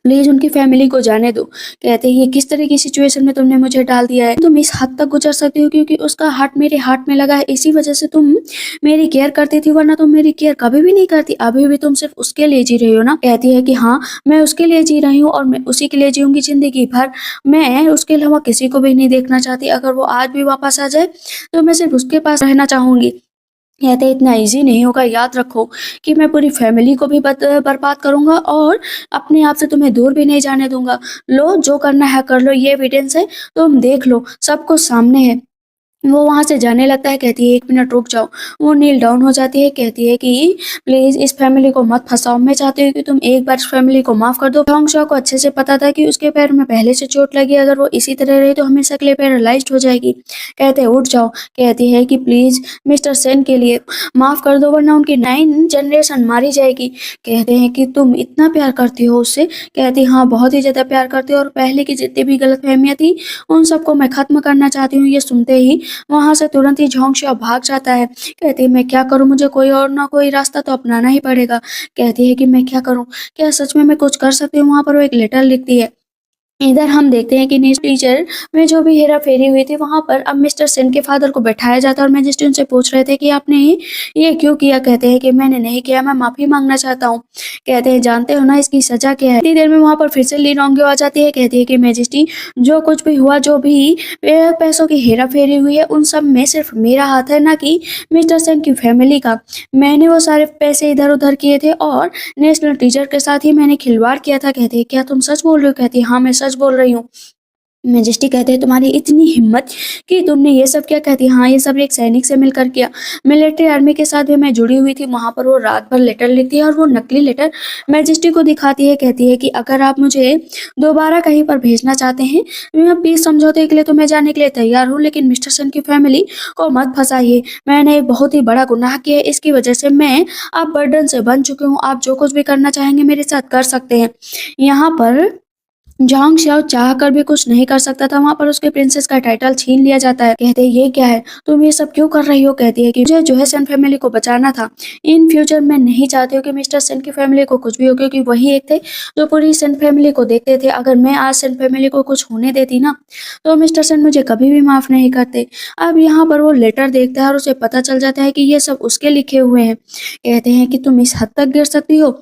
S1: प्लीज उनकी फैमिली को जाने दो। कहते हैं ये किस तरह की सिचुएशन में तुमने मुझे डाल दिया है? तुम इस हद तक गुजर सकती हो क्योंकि उसका हार्ट मेरे हार्ट में लगा है, इसी वजह से तुम मेरी केयर करती थी, वरना तुम मेरी केयर कभी भी नहीं करती। अभी भी तुम सिर्फ उसके लिए जी रही हो ना? कहती है कि हाँ, मैं उसके लिए जी रही हूँ और मैं उसी के लिए जीऊंगी जिंदगी भर। मैं उसके अलावा किसी को भी नहीं देखना चाहती। अगर वो आज भी वापस आ जाए तो मैं सिर्फ उसके पास रहना चाहूंगी। कहते इतना इजी नहीं होगा, याद रखो कि मैं पूरी फैमिली को भी बर्बाद करूंगा और अपने आप से तुम्हें दूर भी नहीं जाने दूंगा। लो जो करना है कर लो, ये एविडेंस है, तुम देख लो, सब कुछ सामने है। वो वहां से जाने लगता है। कहती है 1 मिनट रुक जाओ। वो नील डाउन हो जाती है। कहती है कि प्लीज इस फैमिली को मत फंसाओ, मैं चाहती हूँ कि तुम एक बार इस फैमिली को माफ कर दो। हॉन्ग शॉ को अच्छे से पता था कि उसके पैर में पहले से चोट लगी, अगर वो इसी तरह रही तो हमेशा के लिए पैरालाइज्ड हो जाएगी। कहते हैं उठ जाओ। कहती है कि प्लीज मिस्टर सेन के लिए माफ कर दो, वरना उनकी 9 जनरेशन मारी जाएगी। कहते हैं कि तुम इतना प्यार करती हो उससे? कहती हाँ, बहुत ही ज्यादा प्यार करती हो और पहले की जितनी भी गलतफहमियां थी उन सबको मैं खत्म करना चाहती हूँ। ये सुनते ही वहां से तुरंत ही झोंकशा भाग जाता है। कहती है मैं क्या करूं, मुझे कोई और ना कोई रास्ता तो अपनाना ही पड़ेगा। कहती है कि मैं क्या करूं, क्या सच में मैं कुछ कर सकती हूँ? वहां पर वो एक लेटर लिखती है। इधर हम देखते हैं कि न्यूज़ टीचर में जो भी हेरा फेरी हुई थी वहां पर अब मिस्टर सेन के फादर को बैठाया जाता है और मैजिस्ट्रेट उनसे पूछ रहे थे कि आपने ये क्यों किया। कहते हैं कि मैंने नहीं किया, मैं माफी मांगना चाहता हूँ। कहते हैं जानते हो ना इसकी सजा क्या है? इतनी देर में वहां पर फिर से ली रोंगियो आ जाती है। कहती है कि मैजिस्ट्रेट जो कुछ भी हुआ, जो भी पैसों की हेरा फेरी हुई है, उन सब में सिर्फ मेरा हाथ है, ना कि मिस्टर सेन की फैमिली का। मैंने वो सारे पैसे इधर उधर किए थे और नेशनल टीचर के साथ ही मैंने खिलवाड़ किया था। कहती है क्या तुम सच बोल रहे हो? कहती है हाँ, मैं सच बोल रही हूँ। मैजेस्टी कहते हैं तुम्हारी इतनी हिम्मत कि तुमने ये सब क्या? कहती है हाँ, ये सब एक सैनिक से मिलकर किया। मिलिट्री आर्मी के साथ भी मैं जुड़ी हुई थी। वहां पर वो रात भर लेटर लिखती है और वो नकली लेटर मैजेस्टी को दिखाती है। कहती है कि अगर आप मुझे दोबारा कहीं पर भेजना चाहते हैं, मैं पीस समझौते के लिए तो मैं जाने के लिए तैयार हूँ, लेकिन मिस्टर सन की फैमिली को मत फंसाइए। मैंने एक बहुत ही बड़ा गुनाह किया है, इसकी वजह से मैं अब बर्डन से बन चुकी हूँ। आप जो कुछ भी करना चाहेंगे मेरे साथ कर सकते हैं। यहाँ पर झांग शाओ चाह कर भी कुछ नहीं कर सकता था। वहां पर उसके प्रिंसेस का टाइटल छीन लिया जाता है। कहते हैं ये क्या है, तुम ये सब क्यों कर रही हो? कहती है कि मुझे जो है सन फैमिली को बचाना था। इन फ्यूचर मैं नहीं चाहती हूँ कि मिस्टर सन की फैमिली को कुछ भी हो, क्योंकि वही एक थे जो पूरी सन फैमिली को देखते थे। अगर मैं आज सन फैमिली को कुछ होने देती ना तो मिस्टर सन मुझे कभी भी माफ नहीं करते। अब यहाँ पर वो लेटर देखता है और उसे पता चल जाता है कि ये सब उसके लिखे हुए हैं। कहते हैं कि तुम इस हद तक गिर सकती हो?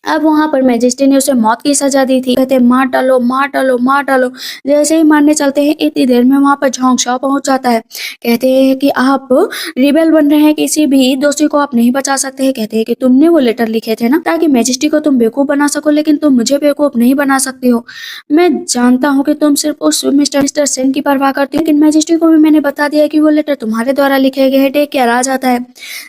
S1: अब वहां पर मैजिस्ट्रेट ने उसे मौत की सजा दी थी। कहते मार डालो, मार डालो, मार डालो। जैसे ही मारने चलते हैं इतनी देर में वहां पर झोंग शाओ पहुंच जाता है। कहते हैं कि आप रिबेल बन रहे हैं, किसी भी दोषी को आप नहीं बचा सकते हैं। कहते हैं कि तुमने वो लेटर लिखे थे ना ताकि मैजिस्ट्रेट को तुम बेवकूफ बना सको, लेकिन तुम मुझे बेवकूफ नहीं बना सकते हो। मैं जानता हूँ कि तुम सिर्फ उस मिस्टर सेन की परवाह करती हो, लेकिन मैजिस्ट्रेट को भी मैंने बता दिया कि वो लेटर तुम्हारे द्वारा लिखे गए हैं। टेक केयर आ जाता है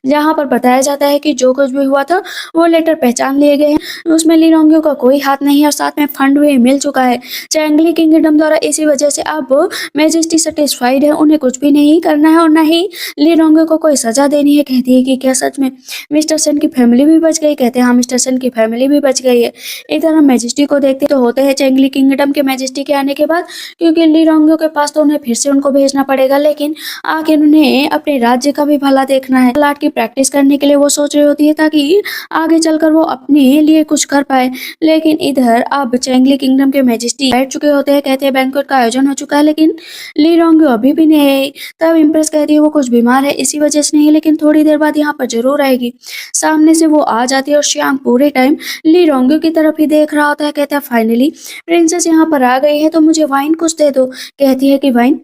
S1: जहाँ पर बताया जाता है कि जो कुछ भी हुआ था वो लेटर पहचान लिए गए हैं, उसमें ली रोंगियो का कोई हाथ नहीं है और साथ में फंड भी मिल चुका है चैंगली किंगडम द्वारा। इसी वजह से अब मैजेस्टी सेटिस्फाइड है, उन्हें कुछ भी नहीं करना है और न ही ली रोंगियो को कोई सजा देनी है। कहती है कि क्या सच में मिस्टर सन की फैमिली भी बच गई? कहते हैं हाँ, मिस्टर सन की फैमिली भी बच गई है। इधर हम मैजेस्टी को देखते तो होते हैं चैंगली किंगडम के मैजेस्टी के आने के बाद, क्योंकि ली रोंगियो के पास तो उन्हें फिर से उनको भेजना पड़ेगा, लेकिन आखिर उन्हें अपने राज्य का भी भला देखना है। लाट की प्रैक्टिस करने के लिए वो सोच रही होती है ताकि आगे चलकर वो अपने लिए कुछ कर पाए। लेकिन इधर अब चैंगली किंगडम के मैजिस्ट्रेट बैठ चुके होते हैं। कहते हैं बैंक्वेट का आयोजन हो चुका है, लेकिन ली रोंगियो अभी भी नहीं आई। तब इम्प्रेस कहती है वो कुछ बीमार है इसी वजह से नहीं, लेकिन थोड़ी देर बाद यहाँ पर जरूर आएगी। सामने से वो आ जाती है और श्याम पूरे टाइम ली रोंगियो की तरफ ही देख रहा होता है। कहता है फाइनली प्रिंसेस यहाँ पर आ गई है तो मुझे वाइन कुछ दे दो। कहती है कि वाइन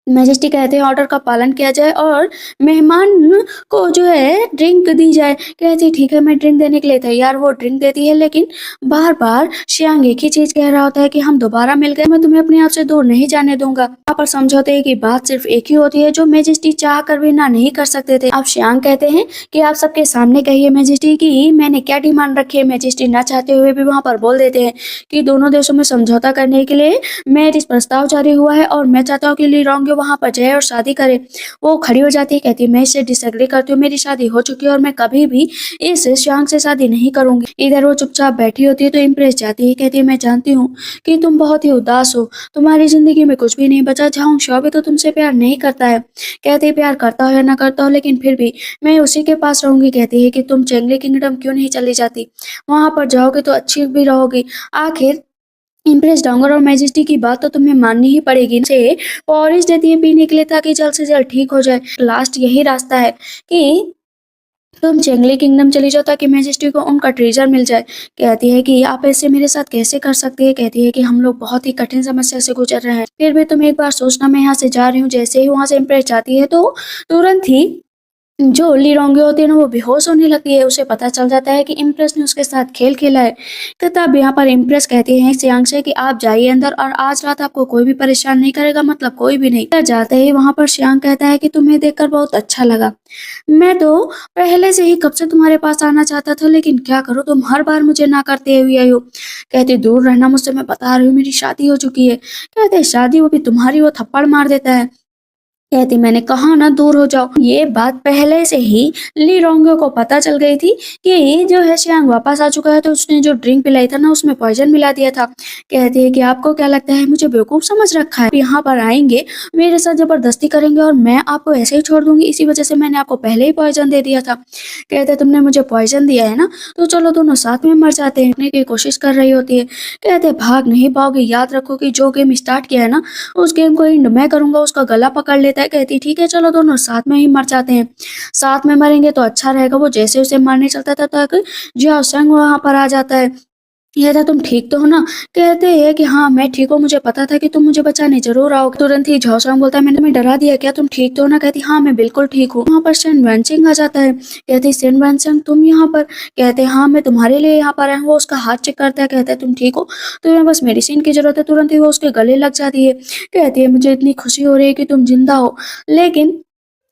S1: मैजेस्टी कहते हैं ऑर्डर का पालन किया जाए और मेहमान को जो है ड्रिंक दी जाए। कहती ठीक है मैं ड्रिंक देने के लिए तैयार। वो ड्रिंक देती है लेकिन बार बार शियांग एक ही चीज कह रहा होता है कि हम दोबारा मिल गए, मैं तुम्हें अपने आप से दूर नहीं जाने दूंगा। यहाँ पर समझौते हैं कि बात सिर्फ एक ही होती है जो मैजेस्टी चाह कर भी ना नहीं कर सकते थे। अब शियांग कहते हैं कि आप सबके सामने कहिए मैजेस्टी की मैंने क्या डिमांड रखी है। मैजेस्टी ना चाहते हुए भी वहां पर बोल देते हैं कि दोनों देशों में समझौता करने के लिए मैरिज प्रस्ताव जारी हुआ है और मैं चाहता हूँ कि ली रोंग वहां पर जाए और शादी करे। वो खड़ी हो जाती है, कहती है मैं इससे डिसएग्री करती हूँ, मेरी शादी हो चुकी है और मैं कभी भी इस श्यांग से शादी नहीं करूंगी। इधर वो चुपचाप बैठी होती है तो इम्प्रेस जाती है, कहती है मैं जानती हूँ कि तुम बहुत ही उदास हो, तुम्हारी जिंदगी में कुछ भी नहीं बचा। झांग शाओ भी तो तुमसे प्यार नहीं करता है। कहती है प्यार करता हो या ना करता हो लेकिन फिर भी मैं उसी के पास रहूंगी। कहती है कि तुम चेंगली किंगडम क्यों नहीं चली जाती, वहां पर जाओगे तो अच्छी भी रहोगी। आखिर इम्प्रेस डांगर और मैजेस्टी की बात तो तुम्हें माननी ही पड़ेगी। से पॉरिश देती है पीने के लिए ताकि जल्द से जल्द ठीक हो जाए। लास्ट यही रास्ता है कि तुम चेंगली किंगडम चली जाओ ताकि मैजेस्टी को उनका ट्रेजर मिल जाए। कहती है कि आप ऐसे मेरे साथ कैसे कर सकती है। कहती है कि हम लोग बहुत ही कठिन समस्या से गुजर रहे हैं, फिर भी तुम एक बार सोचना मैं यहाँ से जा रही हूँ। जैसे ही वहां से इम्प्रेस जाती है तो तुरंत ही जो ली रोंगे होती है ना वो बेहोश होने लगती है। उसे पता चल जाता है कि इम्प्रेस ने उसके साथ खेल खेला है। तब यहाँ पर इम्प्रेस कहती है सियांग से कि आप जाइए अंदर और आज रात आपको कोई भी परेशान नहीं करेगा, मतलब कोई भी नहीं। जाते ही वहां पर सियांग कहता है कि तुम्हें देखकर बहुत अच्छा लगा, मैं तो पहले से ही कब से तुम्हारे पास आना चाहता था लेकिन क्या करूँ तुम हर बार मुझे ना करते हुए आई हो। कहते दूर रहना मुझसे, मैं बता रही हूँ मेरी शादी हो चुकी है। कहते शादी वो भी तुम्हारी। वो थप्पड़ मार देता है। कहती मैंने कहा ना दूर हो जाओ। ये बात पहले से ही ली रोंगो को पता चल गई थी कि जो है शियांग वापस आ चुका है, तो उसने जो ड्रिंक पिलाई था ना उसमें पॉइजन मिला दिया था। कहती है कि आपको क्या लगता है मुझे बेवकूफ समझ रखा है, यहाँ पर आएंगे मेरे साथ जबरदस्ती करेंगे और मैं आपको ऐसे ही छोड़ दूंगी, इसी वजह से मैंने आपको पहले ही पॉइजन दे दिया था। कहते तुमने मुझे पॉइजन दिया है ना तो चलो दोनों साथ में मर जाते हैं। की कोशिश कर रही होती है। कहते भाग नहीं पाओगे, याद रखो कि जो गेम स्टार्ट किया है ना उस गेम को एंड मैं करूंगा। उसका गला पकड़ लेता है। कहती ठीक है चलो दोनों साथ में ही मर जाते हैं, साथ में मरेंगे तो अच्छा रहेगा। वो जैसे उसे मारने चलता था तक जियाओ संग वहां पर आ जाता है। यह था तुम ठीक तो हो ना। कहते हैं कि हाँ मैं ठीक हूँ, मुझे पता था कि तुम मुझे बचाने जरूर आओगे। तुरंत ही झाओसांग बोलता है मैंने तुम्हें डरा दिया क्या, तुम ठीक तो हो ना। कहती हाँ मैं बिल्कुल ठीक हूँ। वहाँ पर सेन वैनसिंग आ जाता है। कहती सेन वैनसिंग तुम यहाँ पर। कहते हाँ मैं तुम्हारे लिए यहाँ पर आया हूँ। वो उसका हाथ चेक करता है। कहता है तुम ठीक हो, तुम्हें बस मेडिसिन की जरूरत है। तुरंत ही वो उसके गले लग जाती है। कहती है मुझे इतनी खुशी हो रही है कि तुम जिंदा हो। लेकिन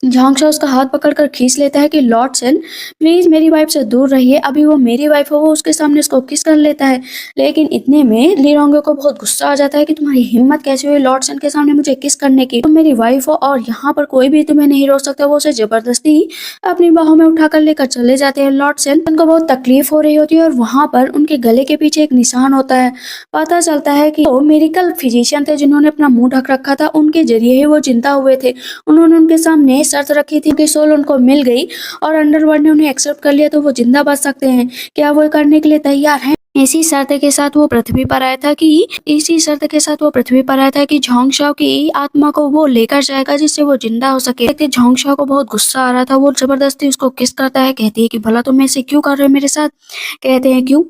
S1: झांगशा उसका हाथ पकड़कर खींच लेता है कि लॉर्ड सेन प्लीज मेरी वाइफ से दूर रहिए, अभी वो मेरी वाइफ हो। वो उसके सामने उसको किस कर लेता है। लेकिन इतने में ली रोंगे को बहुत गुस्सा आ जाता है कि तुम्हारी हिम्मत कैसे हुई लॉर्ड सेन के सामने मुझे किस करने की, तुम मेरी वाइफ हो और यहाँ पर कोई भी तुम्हें नहीं रोक सकता। वो उसे जबरदस्ती अपनी बाहों में उठाकर लेकर चले जाते हैं। लॉर्ड सेन उनको बहुत तकलीफ हो रही होती है और वहां पर उनके गले के पीछे एक निशान होता है। पता चलता है कि वो मेडिकल फिजिशियन थे जिन्होंने अपना मुंह ढक रखा था, उनके जरिए ही वो जिंदा हुए थे। उन्होंने उनके सामने शर्त रखी थी कि सोल उनको मिल गई और अंडरवर्ल्ड ने उन्हें एक्सेप्ट कर लिया तो वो जिंदा बच सकते हैं। क्या वो करने के लिए तैयार हैं? इसी शर्त के साथ वो पृथ्वी पर आया था कि झोंग शाओ की आत्मा को वो लेकर जाएगा जिससे वो जिंदा हो सके। देखते झोंग शाओ को बहुत गुस्सा आ रहा था। वो जबरदस्ती उसको किस करता है। कहती है कि भला तुम ऐसे क्यों कर रहे हो मेरे साथ। कहते हैं क्यों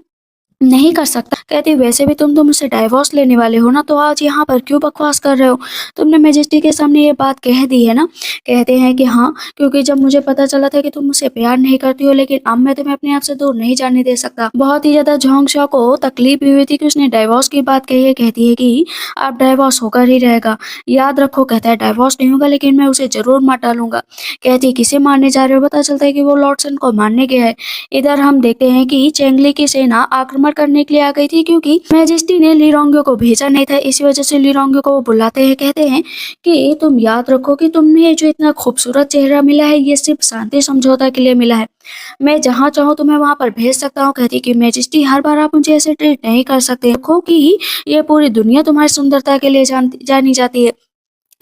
S1: नहीं कर सकता। कहती वैसे भी तुम तो मुझसे डाइवोर्स लेने वाले हो ना, तो आज यहाँ पर क्यों बकवास कर रहे हो, तुमने मैजेस्टी के सामने ये बात कह दी है ना। कहते हैं कि हाँ क्योंकि जब मुझे पता चला था कि तुम मुझसे प्यार नहीं करती हो, लेकिन अब मैं तुम्हें अपने आप से दूर नहीं जाने दे सकता। बहुत ही ज्यादा झोंग शाओ को तकलीफ भी हुई थी कि उसने डाइवोर्स की बात कही है। कहती है कि अब डाइवोर्स होकर ही रहेगा, याद रखो। कहता है डाइवोर्स नहीं होगा लेकिन मैं उसे जरूर मार डालूंगा। कहती है किसे मारने जा रहे हो। पता चलता है कि वो लॉर्ड सन को मारने गया है। इधर हम देखते हैं कि चेंगली की सेना आक्रमण करने के लिए आ गई थी क्योंकि मैजेस्टी ने ली रोंगे को भेजा नहीं था। इसी वजह से ली रोंगे को वो बुलाते हैं। कहते हैं कि तुम याद रखो कि तुम्हें जो इतना खूबसूरत चेहरा मिला है ये सिर्फ शांति समझौता के लिए मिला है। मैं जहाँ चाहूँ तुम्हें वहां पर भेज सकता हूँ। कहती कि मैजेस्टी हर बार आप मुझे ऐसे ट्रीट नहीं कर सकते। देखो कि ये पूरी दुनिया तुम्हारी सुंदरता के लिए जानी जाती है।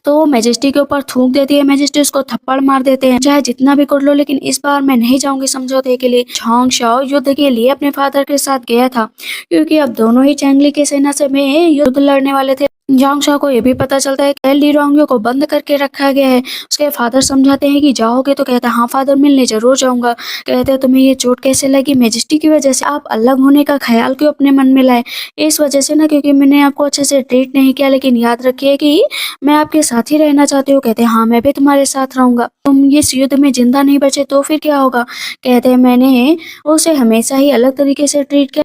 S1: तो वो मैजेस्टी के ऊपर थूक देती है। मैजेस्टी उसको थप्पड़ मार देते हैं। चाहे जितना भी कर लो लेकिन इस बार मैं नहीं जाऊंगी समझौते के लिए। झांग शाओ युद्ध के लिए अपने फादर के साथ गया था क्योंकि अब दोनों ही चैंगली की सेना से में युद्ध लड़ने वाले थे। झांगशा को ये भी पता चलता है कि ली रोंगयो को बंद करके रखा गया है। उसके फादर समझाते हैं कि जाओगे, तो कहता है हाँ फादर, मिलने जरूर जाऊंगा। कहते हैं तुम्हें ये चोट कैसे लगी? मैजेस्टी की वजह से। आप अलग होने का ख्याल क्यों अपने मन में लाए? इस वजह से ना, क्योंकि मैंने आपको अच्छे से ट्रीट नहीं किया, लेकिन याद रखिए कि मैं आपके साथ ही रहना चाहती हूँ। कहते हैं हाँ, मैं भी तुम्हारे साथ रहूंगा। तुम ये इस युद्ध में जिंदा नहीं बचे तो फिर क्या होगा? कहते हैं मैंने उसे हमेशा ही अलग तरीके से ट्रीट किया,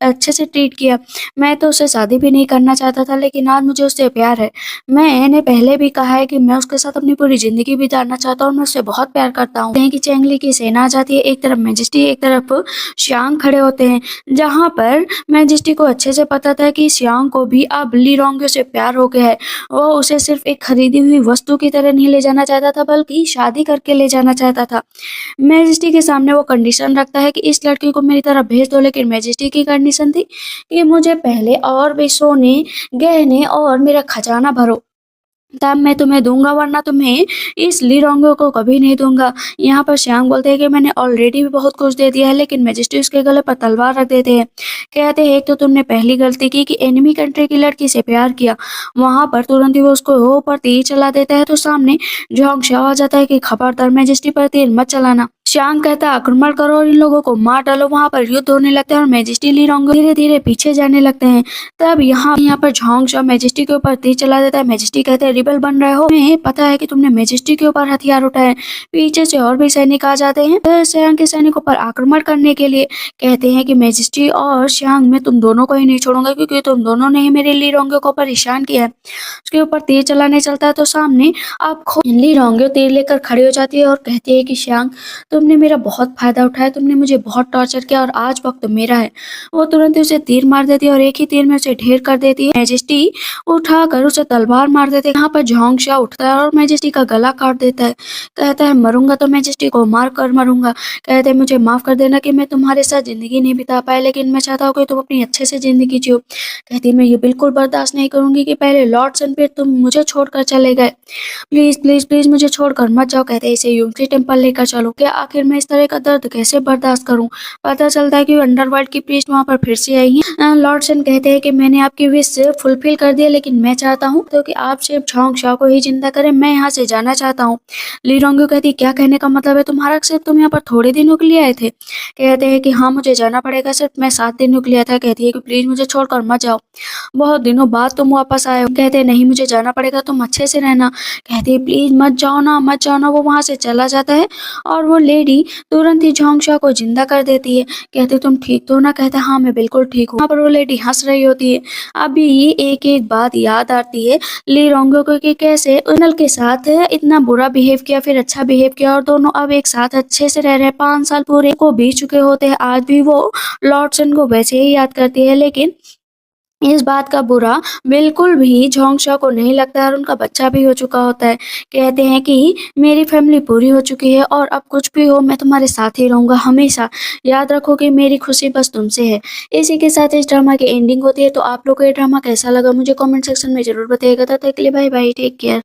S1: अच्छे से ट्रीट किया। मैं तो उससे शादी भी नहीं करना चाहता था, लेकिन आज मुझे उससे प्यार है। मैंने पहले भी कहा है कि मैं उसके साथ अपनी पूरी ज़िंदगी बिताना चाहता हूँ और मैं उससे बहुत प्यार करता हूँ। कहीं कि चेंगली की सेना आ जाती है, एक तरफ मैजेस्टी, एक तरफ शियांग खड़े होते हैं। जहाँ पर मैजेस्टी को अच्छे से पता था कि शियांग को भी अब ली रोंग्यो से प्यार हो गया है। वो उसे सिर्फ एक खरीदी हुई वस्तु की तरह नहीं ले जाना चाहता था, बल्कि शादी करके ले जाना चाहता था। मैजेस्टी के सामने वो कंडीशन रखता है कि इस लड़की को मेरी तरफ भेज दो, लेकिन मैजेस्टी की कंडीशन थी कि मुझे पहले और भी सोने, गहने और मेरा खजाना भरो, तब मैं तुम्हें दूंगा, वरना तुम्हें इस ली रोंगो को कभी नहीं दूंगा। यहाँ पर श्यांग बोलते हैं कि मैंने ऑलरेडी भी बहुत कुछ दे दिया है, लेकिन मैजेस्टी उसके गले पर तलवार रख देते हैं। कहते हैं एक तो तुमने पहली गलती की कि एनिमी कंट्री की लड़की से प्यार किया, वहां पर तुरंत ही वो उसको ऊपर तीर चला देता है, तो सामने जोंग शाओ आ जाता है कि खबरदार मैजेस्टी पर तीर मत चलाना। श्यांग कहता है आक्रमण करो और इन लोगों को मार डालो। वहां पर युद्ध होने लगता है और मैजेस्टी ली रोंगो धीरे धीरे पीछे जाने लगते हैं। तब यहाँ पर झोंग शाओ मैजेस्टी के ऊपर तीर चला देता है। मैजेस्टी कहते हैं रिबल बन रहे हो, तुम्हें पता है कि तुमने मैजेस्टी के ऊपर हथियार उठाए। पीछे से और भी सैनिक आ जाते हैं श्यांग के सैनिकों पर आक्रमण करने के लिए। कहते हैं कि मैजेस्टी और श्यांग, मैं तुम दोनों को ही नहीं छोड़ूंगा, क्योंकि तुम दोनों ने ही मेरे ली रोंगो को परेशान किया है। उसके ऊपर तीर चलाने चलता है, तो सामने आप खुद ली रोंगो तीर लेकर खड़ी हो जाती है और कहती है कि श्यांग, तुमने मेरा बहुत फायदा उठाया, तुमने मुझे बहुत टॉर्चर किया और आज वक्त मेरा है। वो तुरंत ही उसे तीर मार देती है और एक ही तीर में उसे ढेर कर देती है। मैजेस्टी उठाकर उसे तलवार मार देते हैं। यहाँ पर झोंग शाओ उठता है और मैजेस्टी का गला काट देता है। कहता है मरूंगा तो मैजेस्टी को मार कर मरूंगा। कहते हैं मुझे माफ कर देना कि मैं तुम्हारे साथ जिंदगी नहीं बिता पाया, लेकिन मैं चाहता हूँ कि तुम अपनी अच्छे से जिंदगी जियो। कहती है मैं ये बिल्कुल बर्दाश्त नहीं करूंगी कि पहले लॉर्ड सन पे तुम मुझे छोड़कर चले गए। प्लीज प्लीज प्लीज मुझे छोड़कर मत जाओ। कहते हैं इसे यूनिटी टेम्पल लेकर चलो। क्या आखिर मैं इस तरह का दर्द कैसे बर्दाश्त करूं? पता चलता है कि अंडरवर्ल्ड की प्रीस्ट वहां पर फिर से आई है। लॉर्ड सन कहते हैं कि मैंने आपकी विश फुलफिल कर दिया, लेकिन मैं चाहता हूँ तो कि आप सिर्फ झोंग शाओ को ही जिंदा करें। मैं यहाँ से जाना चाहता हूँ। ली रोंगयो कहती क्या कहने का मतलब है तुम्हारा? सिर्फ तुम यहाँ पर थोड़े दिनों के लिए आए थे? कहते हैं कि हाँ मुझे जाना पड़ेगा, सिर्फ मैं 7 दिनों के लिए आया था। कहती है कि प्लीज मुझे छोड़कर मत जाओ, बहुत दिनों बाद तुम वापस आए हो। कहते हैं नहीं मुझे जाना पड़ेगा, तुम अच्छे से रहना। कहती है प्लीज मत जाओ ना, मत जाओ ना। वो वहां से चला जाता है और वो लेडी तुरंत ही झोंगशा को जिंदा कर देती है। कहते तुम ठीक तो हो ना? कहता हाँ मैं बिल्कुल ठीक हूँ। वहाँ पर वो लेडी हंस रही होती है। अभी ये एक एक बात याद आती है ली रोंगो को कि कैसे उनल के साथ इतना बुरा बिहेव किया, फिर अच्छा बिहेव किया, और दोनों अब एक साथ अच्छे से रह रहे हैं। 5 साल पूरे को बीत चुके होते हैं। आज भी वो लॉर्ड सन को वैसे ही याद करती है, लेकिन इस बात का बुरा बिल्कुल भी झोंगशा को नहीं लगता है और उनका बच्चा भी हो चुका होता है। कहते हैं कि मेरी फैमिली पूरी हो चुकी है और अब कुछ भी हो मैं तुम्हारे साथ ही रहूंगा हमेशा। याद रखो कि मेरी खुशी बस तुमसे है। इसी के साथ इस ड्रामा की एंडिंग होती है। तो आप लोग को ये ड्रामा कैसा लगा मुझे कमेंट सेक्शन में जरूर बताइएगा। तब तक के लिए बाय बाय, टेक केयर।